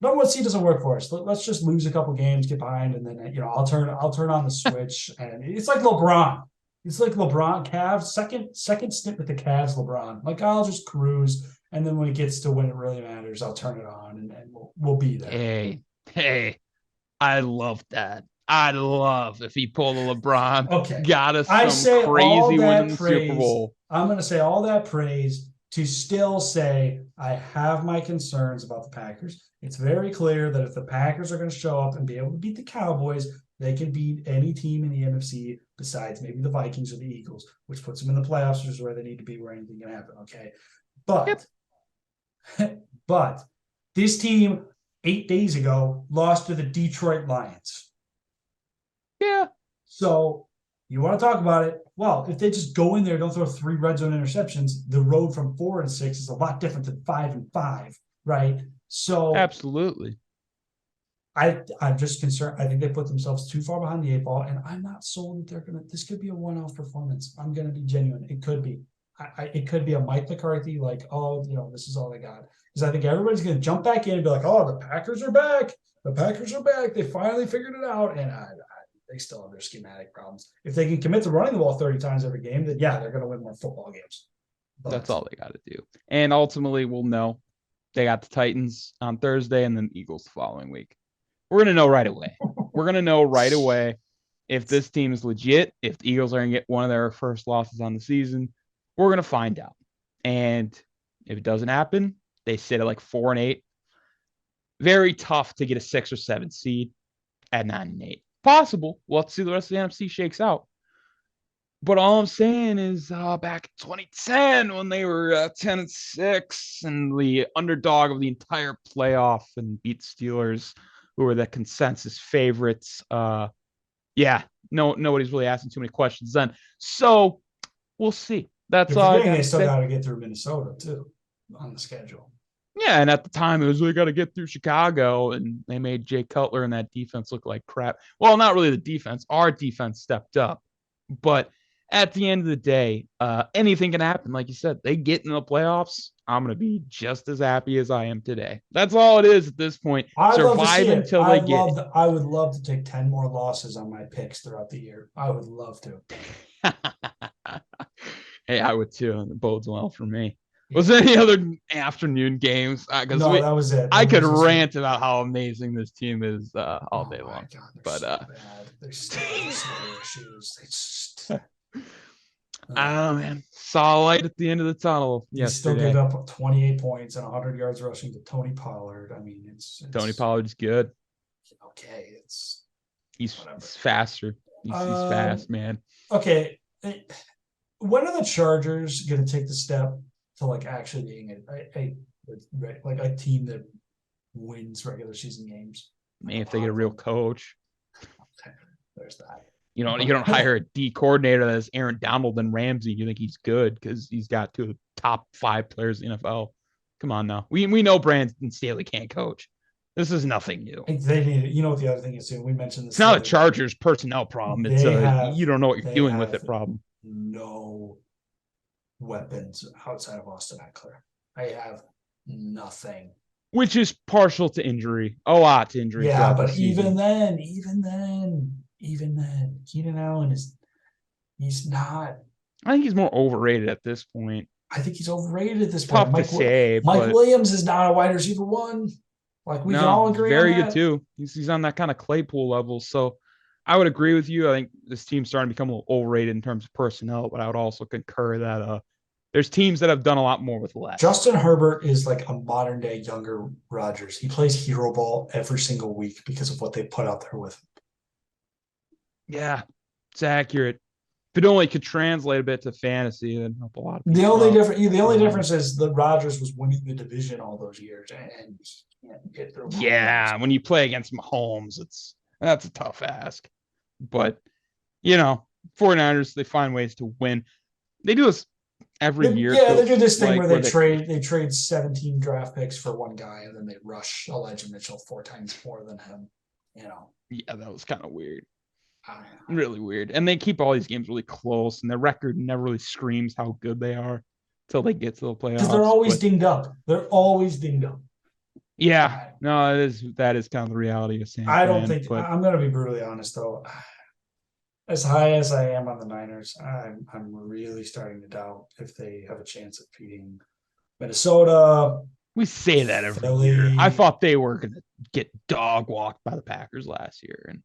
number one seed doesn't work for us. Let's just lose a couple games, get behind, and then I'll turn on the switch, and it's like LeBron. It's like LeBron Cavs second stint with the Cavs. LeBron, like, I'll just cruise, and then when it gets to when it really matters, I'll turn it on, and we'll be there. Hey, I love that. I'd love if he pulled a LeBron, Okay, got us I some say all crazy win in that the Super praise. Bowl. I'm going to say all that praise to still say I have my concerns about the Packers. It's very clear that if the Packers are going to show up and be able to beat the Cowboys, they can beat any team in the NFC besides maybe the Vikings or the Eagles, which puts them in the playoffs, which is where they need to be, where anything can happen. Okay. Yep. But this team 8 days ago lost to the Detroit Lions. Yeah. So you want to talk about it? Well, if they just go in there, don't throw 3 red zone interceptions, the road from 4-6 is a lot different than 5-5, right? So Absolutely. I'm just concerned. I think they put themselves too far behind the 8 ball, and I'm not sold that they're gonna. This could be a one-off performance. I'm gonna be genuine. It could be. It could be a Mike McCarthy, like, oh, this is all they got. Because I think everybody's gonna jump back in and be like, oh, the Packers are back. The Packers are back. They finally figured it out, and they still have their schematic problems. If they can commit to running the ball 30 times every game, then yeah, they're going to win more football games. That's all they got to do. And ultimately, we'll know. They got the Titans on Thursday and then the Eagles the following week. We're going to know right away. We're going to know right away if this team is legit, if the Eagles are going to get one of their first losses on the season. We're going to find out. And if it doesn't happen, they sit at like 4-8. Very tough to get a 6 or 7 seed at 9-8. Possible. We'll have to see the rest of the NFC shakes out. But all I'm saying is back in 2010 when they were 10-6 and the underdog of the entire playoff and beat Steelers, who were the consensus favorites. Yeah, nobody's really asking too many questions then. So we'll see. That's You're all I forgetting got they to still say. got to get through Minnesota too on the schedule. Yeah, and at the time it was we got to get through Chicago, and they made Jay Cutler and that defense look like crap. Well, not really the defense. Our defense stepped up, but at the end of the day, anything can happen. Like you said, they get in the playoffs. I'm gonna be just as happy as I am today. That's all it is at this point. I'd love to see Survive it. until they get it. I would love to take 10 more losses on my picks throughout the year. I would love to. Hey, I would too. And it bodes well for me. Was Yeah. there any other afternoon games? Because No, that was it. I That could was just rant about how amazing this team is all day long. God, they're But so bad. They're still issues. They just I don't know, man. Saw a light at the end of the tunnel They still yesterday. gave up 28 points and 100 yards rushing to Tony Pollard. I mean, it's Tony Pollard's good. okay. It's He's faster. He's fast, man. Okay. When are the Chargers going to take the step to like actually being a team that wins regular season games? Man, if they get a real coach. There's that. You don't hire a D coordinator that is Aaron Donald and Ramsey. You think he's good because he's got 2 of the top 5 players in the NFL. Come on now. We know Brandon Staley can't coach. This is nothing new. They need it. You know what the other thing is too? We mentioned this. It's not a Chargers personnel problem. It's you don't know what you're doing with it problem. No weapons outside of Austin Eckler. I have nothing. Which is partial to injury. A lot to injury. Yeah, but even then, Keenan Allen he's not. I think he's more overrated at this point. I think he's overrated at this Tough point. to say. Mike Williams is not a wide receiver 1. Like we can all agree very on that. good too. He's on that kind of Claypool level. So I would agree with you. I think this team's starting to become a little overrated in terms of personnel, but I would also concur that there's teams that have done a lot more with less. Justin Herbert is like a modern day younger Rodgers. He plays hero ball every single week because of what they put out there with him. Yeah, it's accurate. If it only could translate a bit to fantasy, then help a lot of people. The only difference is that Rodgers was winning the division all those years and he can't get through. Yeah, when you play against Mahomes, that's a tough ask. But 49ers, they find ways to win. They do this every year. Yeah, they do this thing where they trade 17 draft picks for one guy and then they rush Elijah Mitchell 4 times more than him. Yeah, that was kind of weird. Really weird. And they keep all these games really close, and their record never really screams how good they are until they get to the playoffs. Because they're always dinged up. They're always dinged up. Yeah, I, no, that is kind of the reality of San I don't Fran. think But I'm going to be brutally honest though. As high as I am on the Niners, I'm really starting to doubt if they have a chance of beating Minnesota, we say that every year. I Philly. thought they were gonna get dog walked by the Packers last year, and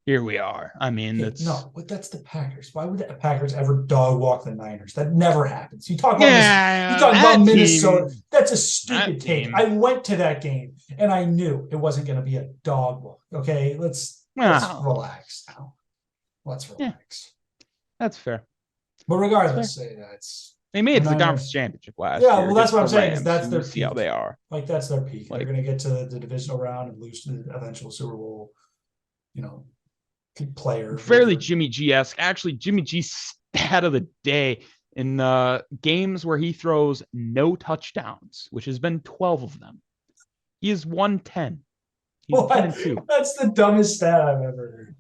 here we are. I mean, Hey, that's no, but that's the Packers. Why would the Packers ever dog walk the Niners? That never happens. You talk about this. You yeah, talk about that Minnesota. team, That's a that stupid take. I team. went to that game and I knew it wasn't going to be a dog walk. Okay, let's Well, relax now. Let's yeah, relax. that's fair. But That's fair. regardless, that's They made the it to the conference Niners. championship last Yeah, year well, that's against what the I'm saying is Rams, that's who their we see how peak. they are. Like that's their peak. They're Like, going to get to the divisional round and lose to the eventual Super Bowl. You know, player, fairly whoever. Jimmy G-esque. Actually, Jimmy G stat of the day in games where he throws no touchdowns, which has been 12 of them. He is 110. He's 10 What? and 2. That's the dumbest stat I've ever heard.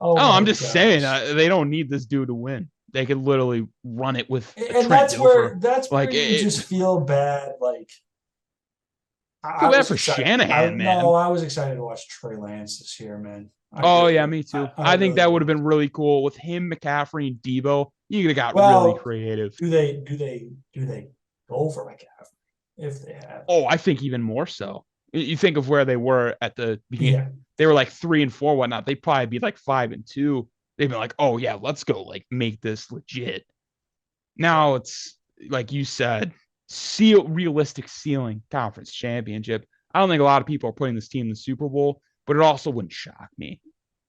Oh Oh, my I'm just saying, gosh. they don't need this dude to win. They could liliterally run it with a And Trent Dilfer. that's where Like, you just feel bad. Like feel I bad was for excited. Shanahan, man. I was excited to watch Trey Lance this year, man. Oh yeah, me too. I I think really that would have was. been really cool with him, McCaffrey, and Debo. You could have got really Well, creative. do they go for McCaffrey if they have? Oh, I think even more so. You think of where they were at the beginning. Yeah. They were like 3-4, whatnot. They'd probably be like 5-2. They'd be like, oh yeah, let's go like make this legit. Yeah. Now it's like you said, realistic ceiling conference championship. I don't think a lot of people are putting this team in the Super Bowl, but it also wouldn't shock me.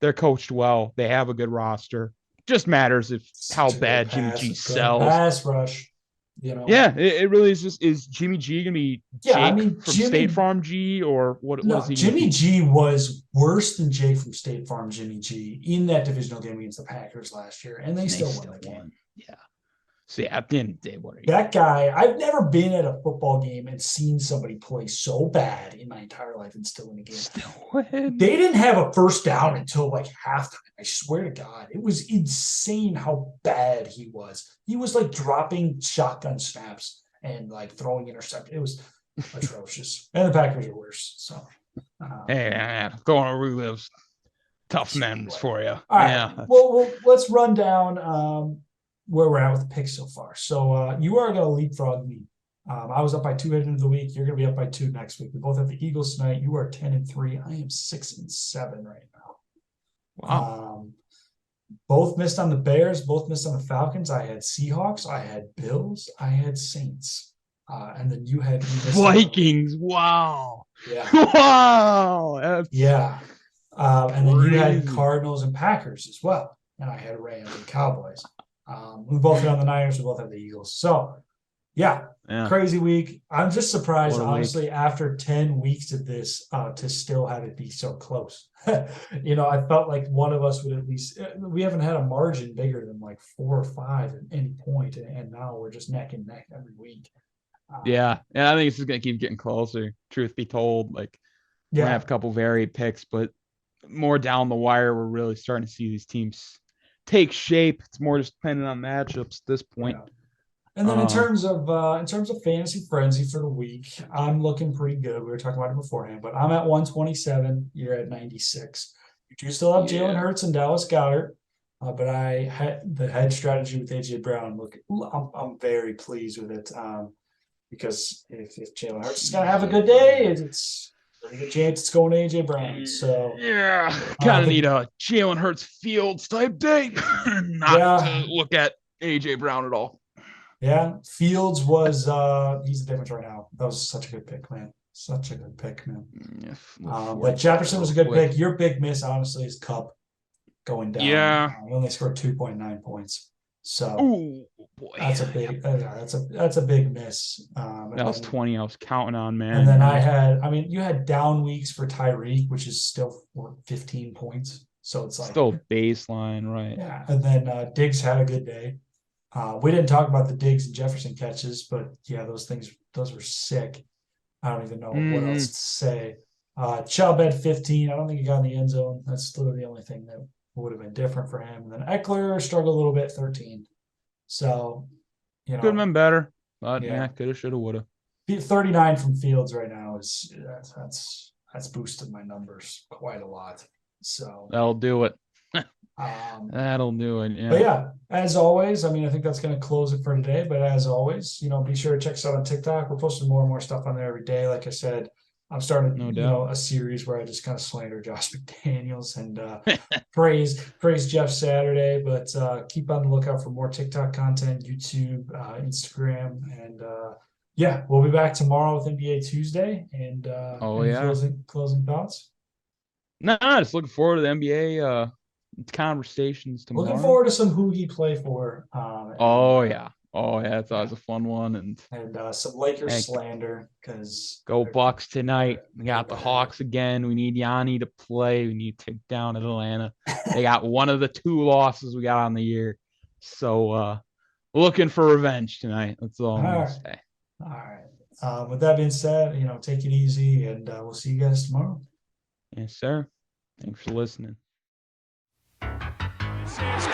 They're coached well. They have a good roster. Just matters if how Such a bad Jimmy G good sells. pass rush, you know. Yeah, it really is. Just is Jimmy G gonna be Yeah, I Jake mean from State Jimmy Farm G, or what is No, he gonna Jimmy be? G was worse than Jake from State Farm Jimmy G in that divisional game against the Packers last year, and they And they still won still the game. won. Yeah. So yeah, at the end of the day, what are you That gonna do? guy, I've never been at a football game and seen somebody play so bad in my entire life and still win a game. Still win. They didn't have a first down until like halftime. I swear to God, it was insane how bad he was. He was like dropping shotgun snaps and like throwing interceptions. It was atrocious. And the Packers are worse. So, Hey, going to relive tough memories anyway. for you. All right. Yeah, that's Well, let's run down where we're at with the picks so far. So you are going to leapfrog me. I was up by 2 heading into the week. You're going to be up by 2 next week. We both have the Eagles tonight. You are 10-3. I am 6-7 right now. wow. Both missed on the Bears. Both missed on the Falcons. I had Seahawks. I had Bills. I had Saints. And then you had Vikings. Wow. Yeah. Wow. That's Yeah. And then you had crazy. Cardinals and Packers as well. And I had Rams and Cowboys. We both hit on the Niners. We both have the Eagles. So, yeah, Yeah. crazy week. I'm just surprised, What a week. honestly, after 10 weeks of this, to still have it be so close. I felt like one of us would at least, we haven't had a margin bigger than like 4 or 5 at any point, and now we're just neck and neck every week. Yeah. And I think it's just going to keep getting closer. Truth be told, like, we're going to Yeah. have a couple varied picks, but more down the wire, we're really starting to see these teams take shape. It's more just depending on matchups at this point. Yeah. And then in terms of fantasy frenzy for the week, I'm looking pretty good. We were talking about it beforehand, but I'm at 127. You're at 96. You do still have Jalen Hurts and Dallas Goedert, but I had the hedge strategy with AJ Brown. Look, I'm very pleased with it, because if Jalen Hurts is gonna have a good day, it's a pretty good chance it's going to AJ Brown. So yeah, kind of need a Jalen Hurts Fields type day, not to look at AJ Brown at all. Yeah, Fields was he's the difference right now. That was such a good pick, man. Such a good pick, man. Yeah, But Jefferson was a good pick. Your big miss, honestly, is Cup going down. Yeah, he only scored 2.9 points. So oh boy, that's a big that's a big miss. That was 20 I was counting on, man. And then you had down weeks for Tyreek, which is still 15 points. So it's like still baseline, right? Yeah, and then Diggs had a good day. We didn't talk about the Diggs and Jefferson catches, but yeah, those were sick. I don't even know what else to say. Chubb had 15. I don't think he got in the end zone. That's still the only thing that would have been different for him. And then Eckler struggled a little bit, 13. So, could have been better, but yeah, coulda, shoulda, woulda. 39 from Fields right now is that's boosted my numbers quite a lot. So That'll do it. um, That'll do it. but Yeah. yeah, as always, I mean, I think that's going to close it for today. But as always, be sure to check us out on TikTok. We're posting more and more stuff on there every day. Like I said, I'm starting, No doubt. a series where I just kind of slander Josh McDaniels and praise Jeff Saturday. But keep on the lookout for more TikTok content, YouTube, Instagram, and yeah, we'll be back tomorrow with NBA Tuesday. And Oh any yeah. closing thoughts? No, just looking forward to the NBA conversations Looking tomorrow. forward to some who he play for, Oh yeah. Oh yeah, it's always a fun one. and some Lakers And slander because go Bucks tonight. We they're got the better. Hawks again. We need Yanni to play. We need to take down Atlanta. They got one of the two losses we got on the year. So looking for revenge tonight. That's all All I'm gonna right, say. all right. With that being said, take it easy, and we'll see you guys tomorrow. Yes, sir. Thanks for listening. This is